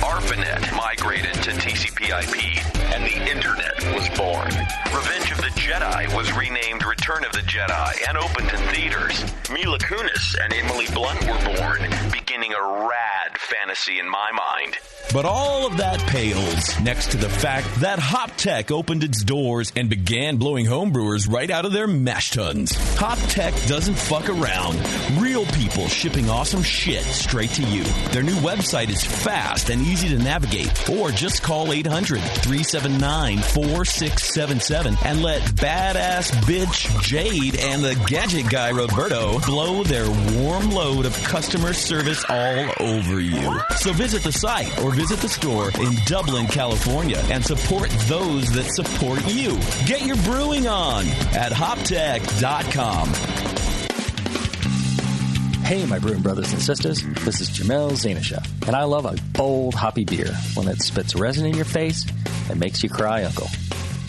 ARPANET migrated to TCP/IP, and the Internet was born. Revenge of the Jedi was renamed Return of the Jedi and opened in theaters. Mila Kunis and Emily Blunt were born, beginning a rad fantasy in my mind. But all of that pales next to the fact that HopTech opened its doors and began blowing homebrewers right out of their mash tuns. HopTech doesn't fuck around. Real people shipping awesome shit straight to you. Their new website is fast and easy to navigate. Or just call 800-379-4677 and let badass bitch Jade and the gadget guy Roberto blow their warm load of customer service all over you. So visit the site or visit the store in Dublin, California, and support those that support you. Get your brewing on at hoptech.com. Hey, my brewing brothers and sisters, this is Jamil and I love a bold, hoppy beer, one that spits resin in your face and makes you cry uncle.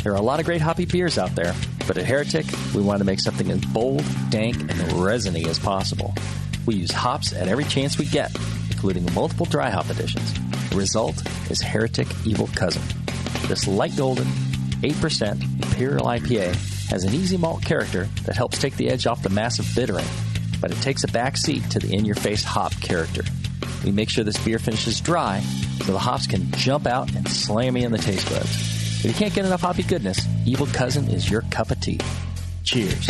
There are a lot of great hoppy beers out there, but at Heretic, we want to make something as bold, dank, and resiny as possible. We use hops at every chance we get, including multiple dry hop additions. The result is Heretic Evil Cousin. This light golden, 8% Imperial IPA has an easy malt character that helps take the edge off the massive bittering, but it takes a back seat to the in-your-face hop character. We make sure this beer finishes dry so the hops can jump out and slam you in the taste buds. If you can't get enough hoppy goodness, Evil Cousin is your cup of tea. Cheers.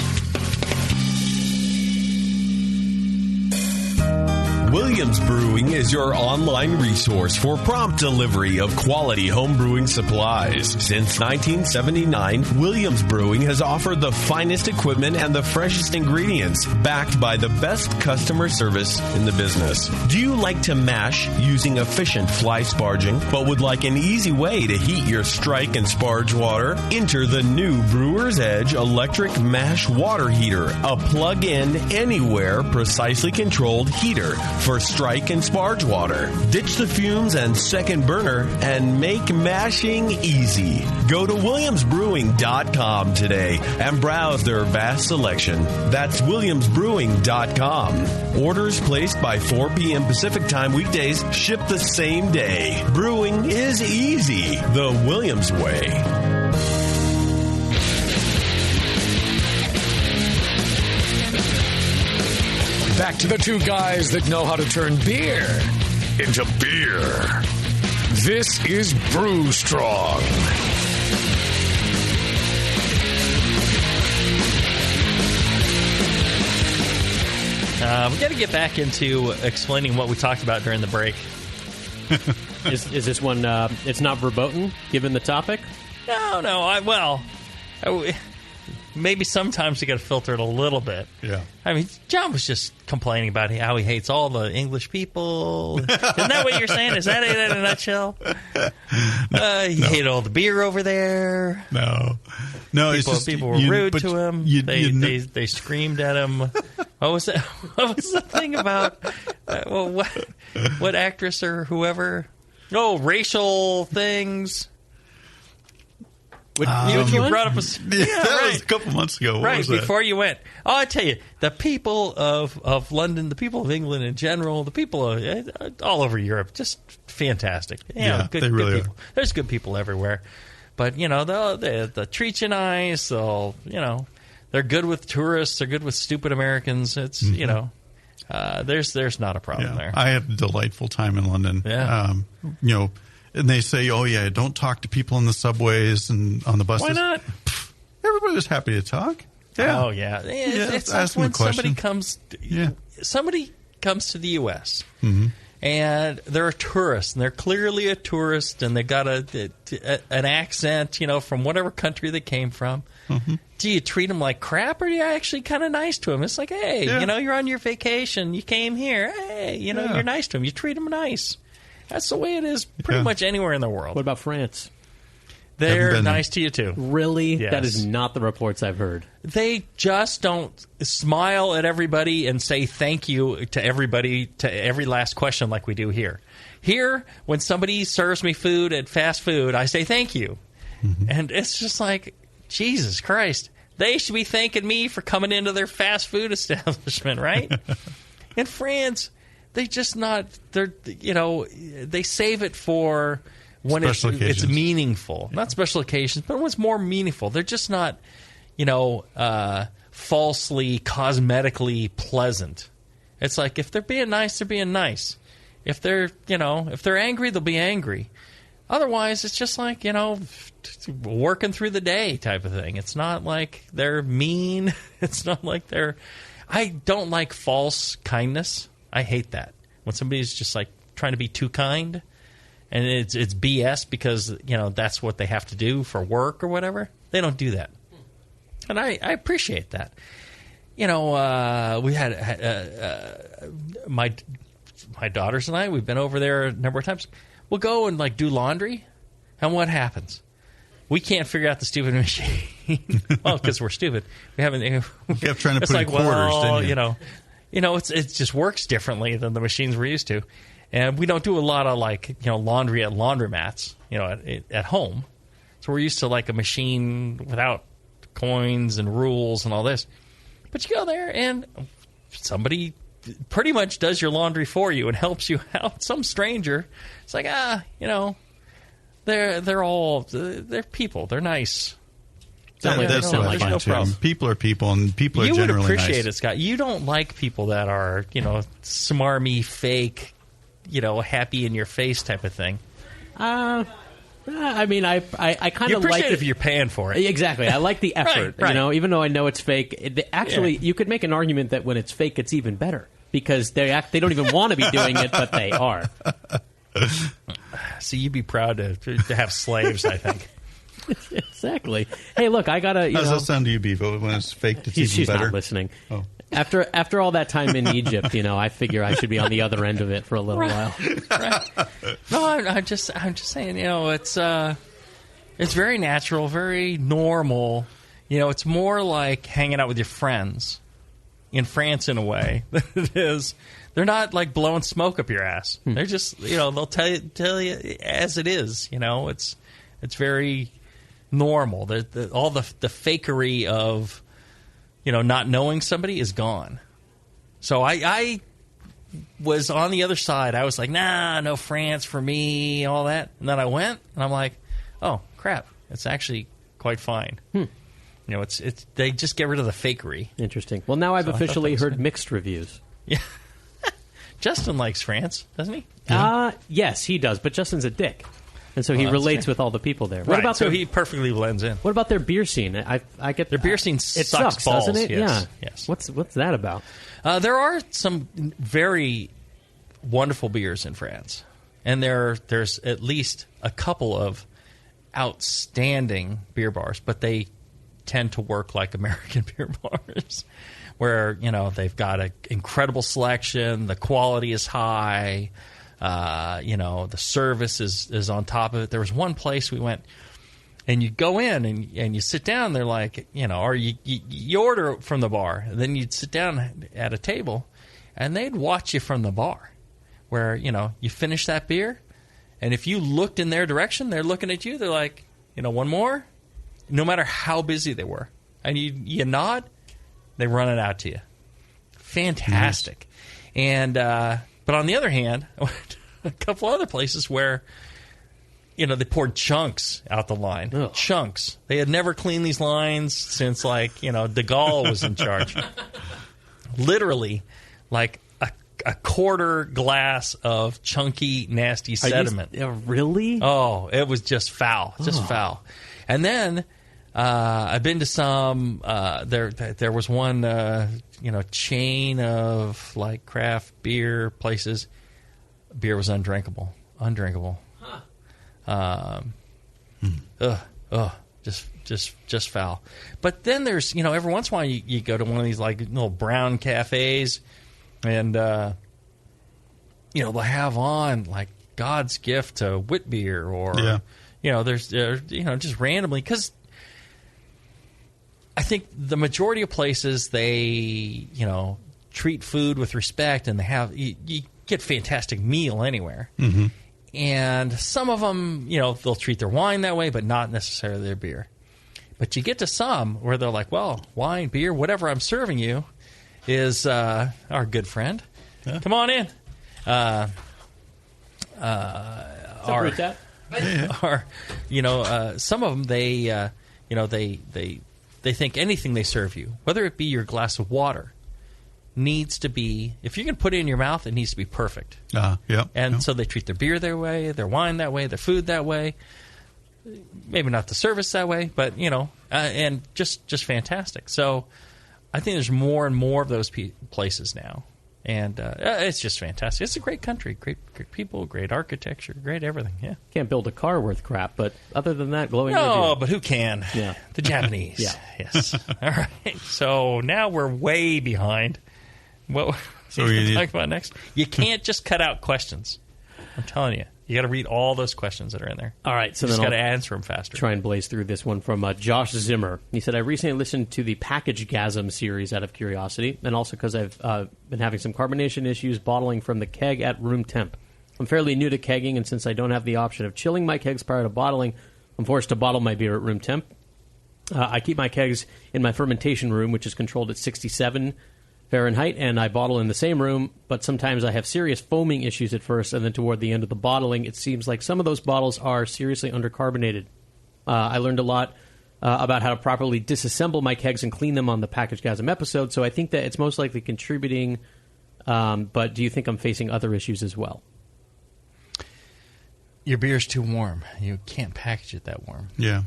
Williams Brewing is your online resource for prompt delivery of quality home brewing supplies. Since 1979, Williams Brewing has offered the finest equipment and the freshest ingredients, backed by the best customer service in the business. Do you like to mash using efficient fly sparging, but would like an easy way to heat your strike and sparge water? Enter the new Brewer's Edge electric mash water heater, a plug-in, anywhere, precisely controlled heater for strike and sparge water. Ditch the fumes and second burner and make mashing easy. Go to williamsbrewing.com today and browse their vast selection. That's williamsbrewing.com. Orders placed by 4 p.m. Pacific Time weekdays ship the same day. Brewing is easy the Williams way. Back to the 2 guys that know how to turn beer into beer. This is Brew Strong. We got to get back into explaining what we talked about during the break. Is this one? It's not verboten, given the topic. No. Maybe sometimes you got to filter it a little bit. Yeah. I mean, John was just complaining about how he hates all the English people. Isn't that what you're saying? Is that it in a nutshell? You hate all the beer over there. No, people were rude to him. They screamed at him. What was that? What was the thing about what actress or whoever? Oh, racial things. You brought up that was a couple months ago. What was that? Before you went. Oh, I tell you, the people of London, the people of England in general, the people all over Europe, just fantastic. Good, they really good people. There's good people everywhere, but they'll treat you nice. They're good with tourists. They're good with stupid Americans. It's there's not a problem there. I had a delightful time in London. Yeah. And they say, "Oh yeah, don't talk to people in the subways and on the buses." Why not? Everybody was happy to talk. Yeah. Oh yeah. It's ask like them a when question. somebody comes to the U.S. Mm-hmm. and they're a tourist, and they're clearly a tourist, and they got an accent, from whatever country they came from. Mm-hmm. Do you treat them like crap, or are you actually kind of nice to them? It's like, hey, you're on your vacation, you came here, hey, you're nice to them, you treat them nice. That's the way it is pretty much anywhere in the world. What about France? They're nice to you, too. Really? Yes. That is not the reports I've heard. They just don't smile at everybody and say thank you to everybody, to every last question like we do here. Here, when somebody serves me food at fast food, I say thank you. Mm-hmm. And it's just like, Jesus Christ. They should be thanking me for coming into their fast food establishment, right? In France, they just not, they save it for when it's meaningful. Not special occasions, but when it's more meaningful. They're just not, falsely, cosmetically pleasant. It's like if they're being nice, they're being nice. If they're angry, they'll be angry. Otherwise, it's just like, working through the day type of thing. It's not like they're mean. It's not like I don't like false kindness. I hate that. When somebody's just like trying to be too kind and it's BS because, that's what they have to do for work or whatever. They don't do that. And I appreciate that. We had my daughters and I, we've been over there a number of times. We'll go and do laundry, and what happens? We can't figure out the stupid machine. Well, because we're stupid. We haven't. You kept trying to put in quarters, didn't you? It just works differently than the machines we're used to, and we don't do a lot of laundry at laundromats, at home. So we're used to a machine without coins and rules and all this. But you go there and somebody pretty much does your laundry for you and helps you out. Some stranger. It's like, they're people. They're nice. That's what I find too. People are people, and people are generally nice. You would appreciate it, Scott. You don't like people that are, smarmy, fake, happy in your face type of thing. I mean, I kind of like you appreciate it if you're paying for it. Exactly. I like the effort. Right. Even though I know it's fake. You could make an argument that when it's fake, it's even better because they don't even want to be doing it, but they are. So you'd be proud to have slaves, I think. Exactly. Hey, look, I gotta. How does that sound to you, Bevo? When it's faked, it's even better. She's not listening. Oh. After all that time in Egypt, I figure I should be on the other end of it for a little while. Right. No, I'm just saying, it's very natural, very normal. It's more like hanging out with your friends in France in a way than it is. They're not blowing smoke up your ass. They're just, they'll tell you as it is. It's very normal. All the fakery of not knowing somebody is gone. So I was on the other side. I was like, nah, no France for me, all that. And then I went, and I'm like, oh, crap. It's actually quite fine. It's they just get rid of the fakery. Interesting. Well, now I've officially heard mixed reviews. Yeah. Justin likes France, doesn't he? Yes, he does, but Justin's a dick. And so he Well, that's relates great. with all the people there. What Right, about so he perfectly blends in. What about their beer scene? I get Their beer scene it sucks sucks, balls, doesn't it? yes, Yeah. yes. What's that about? There are some very wonderful beers in France, and there's at least a couple of outstanding beer bars, but they tend to work like American beer bars, where they've got an incredible selection, the quality is high, the service is on top of it. There was one place we went, and you go in and you sit down. They're like, or you order from the bar, and then you'd sit down at a table, and they'd watch you from the bar, where you finish that beer, and if you looked in their direction, they're looking at you. They're like, one more, no matter how busy they were, and you nod, they run it out to you. Fantastic. Nice. And but on the other hand, I went to a couple other places where they poured chunks out the line. Ugh. Chunks. They had never cleaned these lines since De Gaulle was in charge. Literally, like a quarter glass of chunky, nasty sediment. Really? Oh, it was just foul. Just foul. And then I've been to some. There was one chain of like craft beer places. Beer was undrinkable. Just foul. But then there's every once in a while you go to one of these like little brown cafes, and they'll have on like God's gift to wit beer, or there's just randomly, because I think the majority of places they treat food with respect, and they have you get fantastic meal anywhere. Mm-hmm. And some of them, they'll treat their wine that way, but not necessarily their beer. But you get to some where they're like, well, wine, beer, whatever I'm serving you is our good friend. Yeah. Come on in. Some of them, they think anything they serve you, whether it be your glass of water, needs to be, if you're going to put it in your mouth, it needs to be perfect. So they treat their beer their way, their wine that way, their food that way. Maybe not the service that way, but and just fantastic. So I think there's more and more of those places now, and it's just fantastic. It's a great country, great people, great architecture, great everything. Yeah, can't build a car worth crap, but other than that, glowing. No, review. But who can? Yeah, the Japanese. Yeah, yes. All right. So now we're way behind. What so we're going to talk about next? You can't just cut out questions. I'm telling you. You got to read all those questions that are in there. All right, so you then just got to answer them faster. Try and blaze through this one from Josh Zimmer. He said, I recently listened to the Package Gasm series out of curiosity, and also because I've been having some carbonation issues bottling from the keg at room temp. I'm fairly new to kegging, and since I don't have the option of chilling my kegs prior to bottling, I'm forced to bottle my beer at room temp. I keep my kegs in my fermentation room, which is controlled at 67 Fahrenheit, and I bottle in the same room, but sometimes I have serious foaming issues at first, and then toward the end of the bottling, it seems like some of those bottles are seriously undercarbonated. I learned a lot about how to properly disassemble my kegs and clean them on the Package Gasm episode, so I think that it's most likely contributing, but do you think I'm facing other issues as well? Your beer's too warm. You can't package it that warm. Yeah.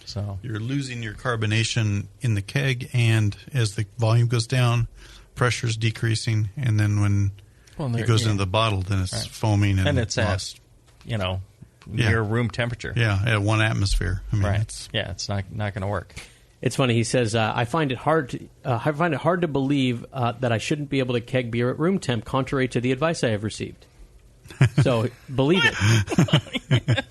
So you're losing your carbonation in the keg, and as the volume goes down, pressure's decreasing, and then when it goes into the bottle, then it's foaming and it's lost. At near room temperature. Yeah, at 1 atmosphere. I mean, it's not going to work. It's funny. He says, "I find it hard to believe that I shouldn't be able to keg beer at room temp, contrary to the advice I have received." So believe it.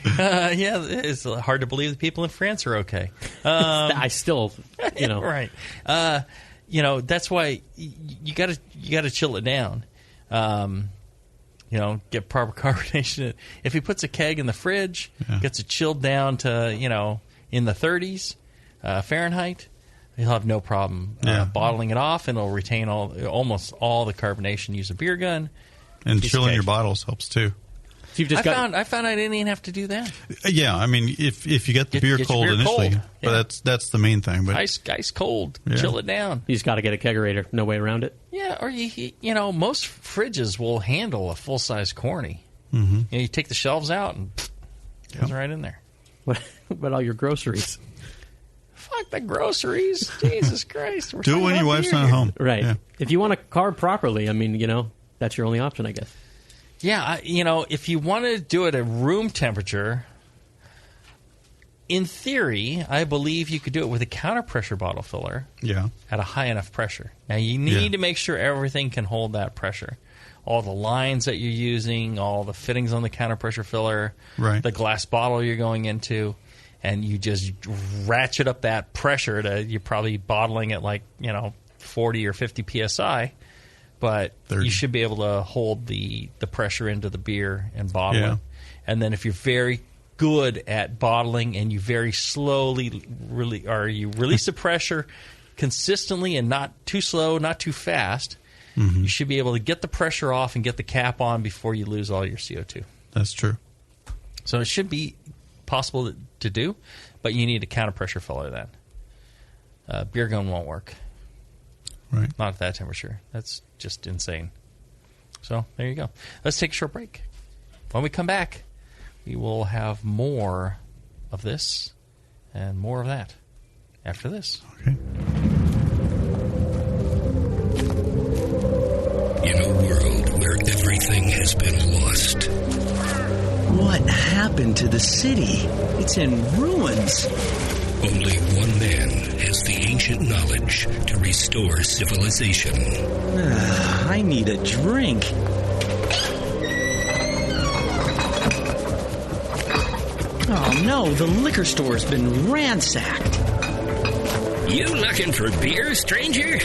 It's hard to believe that people in France are okay. I still, right. That's why you got to chill it down. Get proper carbonation. If he puts a keg in the fridge, gets it chilled down to in the 30s Fahrenheit, he'll have no problem bottling it off, and it'll retain almost all the carbonation. Use a beer gun, and chilling your bottles helps too. So I found I didn't even have to do that. Yeah, I mean, if you get the beer cold initially, but that's the main thing. But ice cold, chill it down. You just got to get a kegerator. No way around it. Yeah, or most fridges will handle a full size corny. Mm-hmm. You take the shelves out and it goes right in there. What about all your groceries? Fuck the groceries. Jesus Christ. We're Do it talking when your about wife's beer not here. home. Right. Yeah. If you want to carb properly, I mean, that's your only option, I guess. Yeah, if you want to do it at room temperature, in theory, I believe you could do it with a counter pressure bottle filler. Yeah. At a high enough pressure. Now, you need to make sure everything can hold that pressure. All the lines that you're using, all the fittings on the counter pressure filler, right. the glass bottle you're going into, and you just ratchet up that pressure to, you're probably bottling at 40 or 50 psi, but 30. you should be able to hold the pressure into the beer and bottle Yeah. it. And then if you're very good at bottling and you very slowly you release the pressure consistently and not too slow, not too fast, you should be able to get the pressure off and get the cap on before you lose all your CO2. That's true. So it should be possible to do, but you need a counter pressure filler then. Beer gun won't work. Right. Not at that temperature. That's just insane. So there you go. Let's take a short break. When we come back, we will have more of this and more of that after this. Okay. In a world where everything has been lost. What happened to the city? It's in ruins. Only one man has the ancient knowledge to restore civilization. I need a drink. Oh no, the liquor store's been ransacked. You looking for beer, stranger?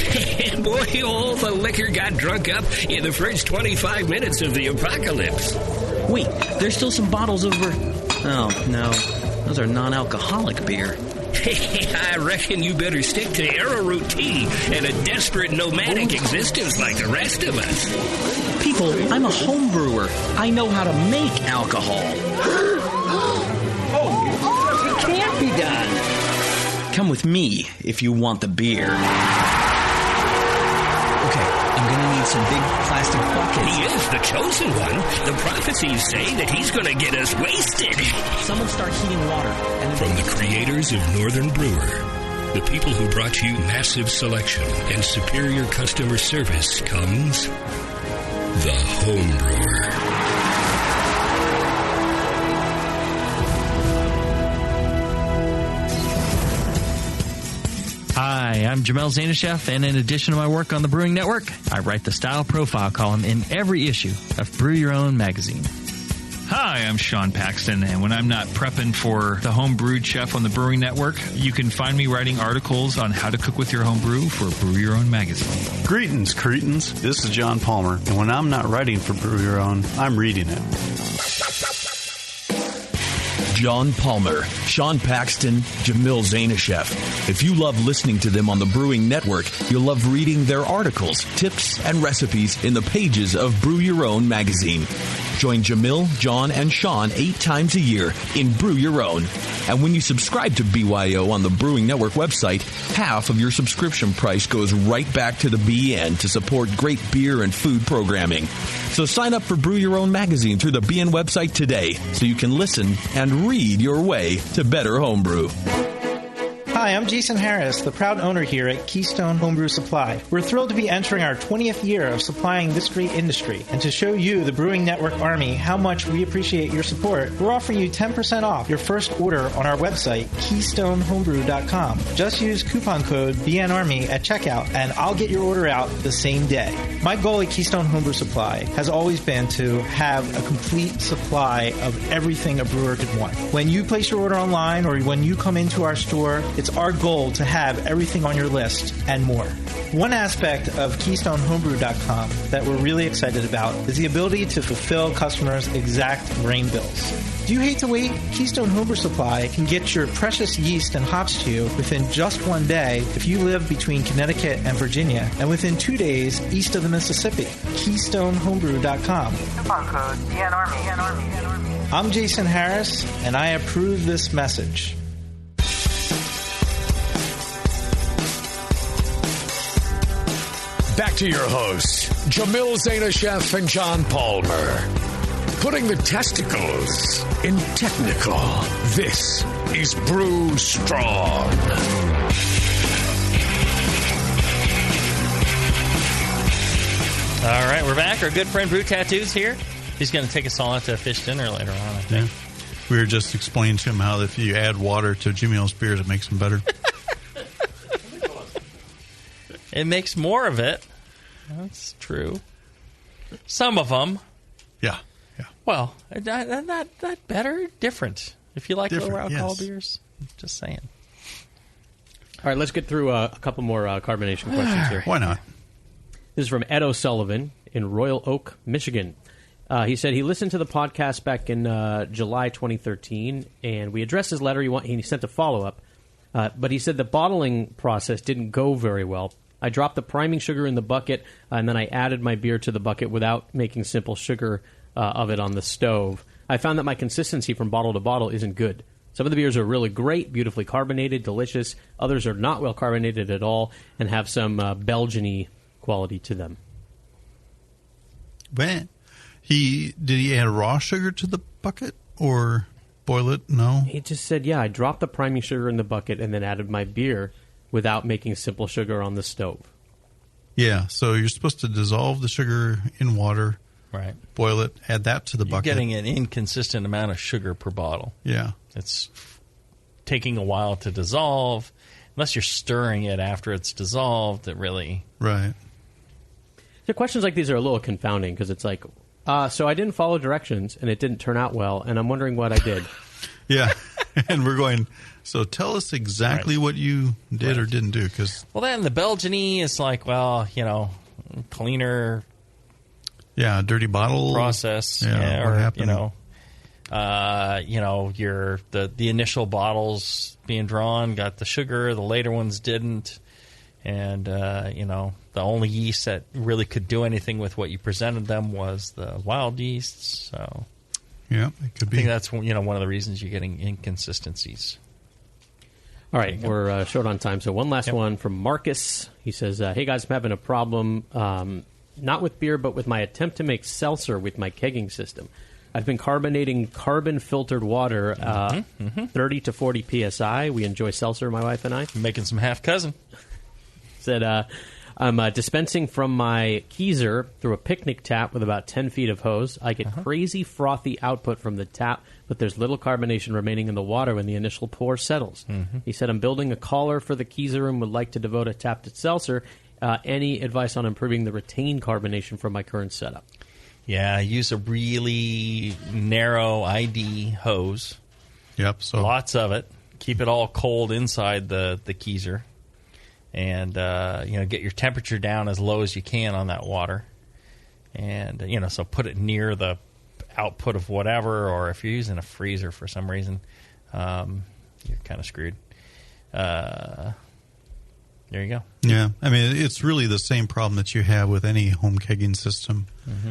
Boy, all the liquor got drunk up in the first 25 minutes of the apocalypse. Wait, there's still some bottles over... Oh, no. Those are non-alcoholic beer. I reckon you better stick to arrowroot tea and a desperate nomadic existence like the rest of us. People, I'm a home brewer. I know how to make alcohol. Oh, it can't be done. Come with me if you want the beer. Okay, I'm gonna need some big plastic buckets. He is the chosen one. The prophecies say that he's gonna get us wasted. Someone start heating water. And From the creators of Northern Brewer, the people who brought you massive selection and superior customer service, comes the Homebrewer. Hi, I'm Jamil Zainasheff, and in addition to my work on the Brewing Network, I write the Style Profile column in every issue of Brew Your Own magazine. Hi, I'm Sean Paxton, and when I'm not prepping for the Home Brewed Chef on the Brewing Network, you can find me writing articles on how to cook with your home brew for Brew Your Own magazine. Greetings, cretins. This is John Palmer, and when I'm not writing for Brew Your Own, I'm reading it. John Palmer, Sean Paxton, Jamil Zainasheff. If you love listening to them on the Brewing Network, you'll love reading their articles, tips, and recipes in the pages of Brew Your Own magazine. Join Jamil, John, and Sean 8 times a year in Brew Your Own. And when you subscribe to BYO on the Brewing Network website, half of your subscription price goes right back to the BN to support great beer and food programming. So sign up for Brew Your Own magazine through the BN website today so you can listen and read your way to better homebrew. Hi, I'm Jason Harris, the proud owner here at Keystone Homebrew Supply. We're thrilled to be entering our 20th year of supplying this great industry. And to show you, the Brewing Network Army, how much we appreciate your support, we're offering you 10% off your first order on our website, KeystoneHomebrew.com. Just use coupon code BNARMY at checkout, and I'll get your order out the same day. My goal at Keystone Homebrew Supply has always been to have a complete supply of everything a brewer could want. When you place your order online or when you come into our store, it's our goal to have everything on your list and more. One aspect of KeystoneHomebrew.com that we're really excited about is the ability to fulfill customers' exact grain bills. Do you hate to wait? Keystone Homebrew Supply can get your precious yeast and hops to you within just one day if you live between Connecticut and Virginia, and within 2 days east of the Mississippi. KeystoneHomebrew.com. Coupon code BNARMY. I'm Jason Harris, and I approve this message. Back to your hosts, Jamil Zainasheff and John Palmer. Putting the testicles in technical. This is Brew Strong. All right, we're back. Our good friend Brew Tattoos here. He's going to take us all out to a fish dinner later on, I think. Yeah. We were just explaining to him how if you add water to Jamil's beers, it makes them better. It makes more of it. That's true. Some of them. Yeah. Well, not better, different. If you like lower alcohol yes. beers, just saying. All right, let's get through a couple more carbonation questions here. Why not? This is from Ed O'Sullivan in Royal Oak, Michigan. He said he listened to the podcast back in July 2013, and we addressed his letter. He sent a follow-up, but he said the bottling process didn't go very well. I dropped the priming sugar in the bucket, and then I added my beer to the bucket without making simple sugar of it on the stove. I found that my consistency from bottle to bottle isn't good. Some of the beers are really great, beautifully carbonated, delicious. Others are not well carbonated at all and have some Belgian-y quality to them. Did he add raw sugar to the bucket or boil it? No. He just said, yeah, I dropped the priming sugar in the bucket and then added my beer without making simple sugar on the stove. Yeah, so you're supposed to dissolve the sugar in water, right? Boil it, add that to the bucket. You're getting an inconsistent amount of sugar per bottle. Yeah. It's taking a while to dissolve. Unless you're stirring it after it's dissolved, it really... Right. The questions like these are a little confounding because it's like, so I didn't follow directions and it didn't turn out well, and I'm wondering what I did. Yeah, and we're going, so tell us exactly what you did or didn't do. Well, then the Belgian-y is like, well, cleaner... Yeah, dirty bottle process. Yeah, what happened? The initial bottles being drawn got the sugar, the later ones didn't. And, the only yeast that really could do anything with what you presented them was the wild yeasts. So, yeah, it could be. I think that's one of the reasons you're getting inconsistencies. All right, we're short on time. So one last one from Marcus. He says, hey, guys, I'm having a problem, not with beer, but with my attempt to make seltzer with my kegging system. I've been carbonating carbon-filtered water, 30 to 40 psi. We enjoy seltzer, my wife and I. Making some half-cousin. Said, I'm dispensing from my Keyser through a picnic tap with about 10 feet of hose. I get crazy frothy output from the tap, but there's little carbonation remaining in the water when the initial pour settles. He said, I'm building a collar for the Keyser and would like to devote a tap to seltzer. Any advice on improving the retained carbonation from my current setup? Yeah, use a really narrow ID hose. Yep. So lots of it. Keep it all cold inside the Keyser. And, get your temperature down as low as you can on that water. And, so put it near the output of whatever, or if you're using a freezer for some reason, you're kind of screwed. There you go. Yeah. I mean, it's really the same problem that you have with any home kegging system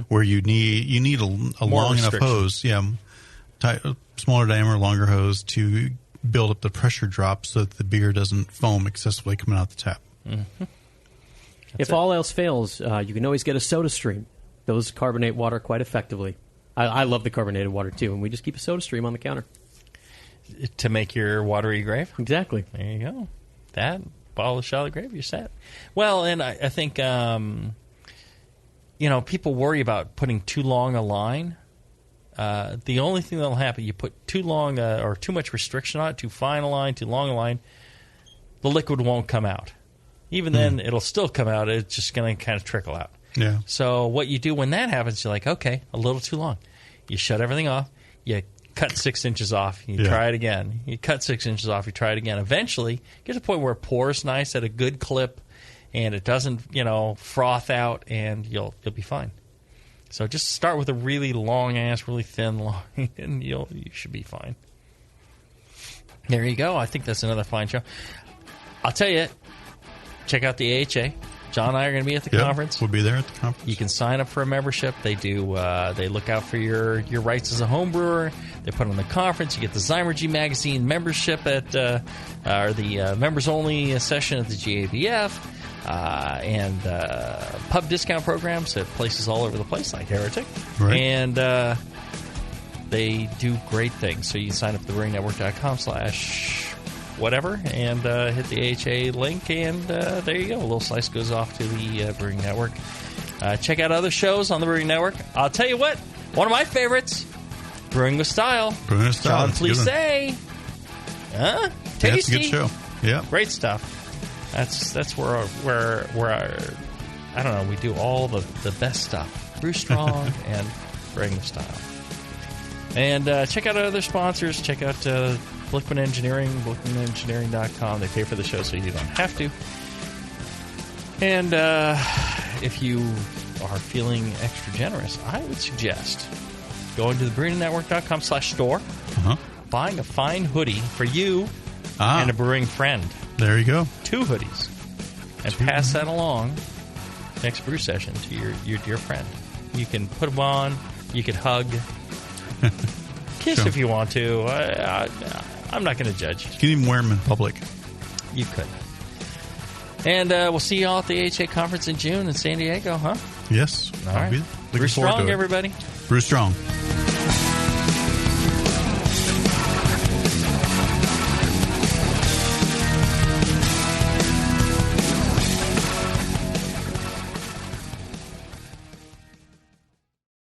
where you need a long enough hose. Yeah. Smaller diameter, longer hose to build up the pressure drop so that the beer doesn't foam excessively coming out the tap. If all else fails, you can always get a soda stream. Those carbonate water quite effectively. I love the carbonated water too, and we just keep a soda stream on the counter. To make your watery grave? Exactly. There you go. That, bottle of Charlotte Grave, you're set. Well, and I think, people worry about putting too long a line. The only thing that'll happen, you put too long or too much restriction on it, too fine a line, too long a line, the liquid won't come out. Even then, it'll still come out. It's just going to kind of trickle out. Yeah. So what you do when that happens, you're like, okay, a little too long. You shut everything off. You cut 6 inches off. You try it again. You cut 6 inches off. You try it again. Eventually, get to the point where it pours nice at a good clip, and it doesn't, froth out, and you'll be fine. So just start with a really long ass, really thin line, and you should be fine. There you go. I think that's another fine show. I'll tell you, check out the AHA. John and I are going to be at the conference. We'll be there at the conference. You can sign up for a membership. They do. They look out for your rights as a home brewer. They put on the conference. You get the Zymergy magazine membership at or the members only session at the GABF. And pub discount programs at places all over the place, like Heretic. Right. And they do great things. So you can sign up at thebrewingnetwork.com/whatever and hit the AHA link, and there you go. A little slice goes off to the Brewing Network. Check out other shows on the Brewing Network. I'll tell you what, one of my favorites, Brewing with Style. Brewing with Style. John Plisse. Huh? Tasty. That's a good show. Yeah. Great stuff. That's where I don't know, we do all the best stuff. Brew Strong and Brewing with Style. And check out our other sponsors. Check out Blickman Engineering, BlickmanEngineering.com. They pay for the show so you don't have to. And if you are feeling extra generous, I would suggest going to thebrewingnetwork.com/store, buying a fine hoodie for you and a brewing friend. There you go. 2 hoodies. And pass that along next brew session to your dear friend. You can put them on. You can hug. Kiss if you want to. I'm not going to judge. You can even wear them in public. You could. And we'll see you all at the AHA conference in June in San Diego, huh? Yes. All right. Looking Brew forward Strong, to it. everybody. Brew Strong.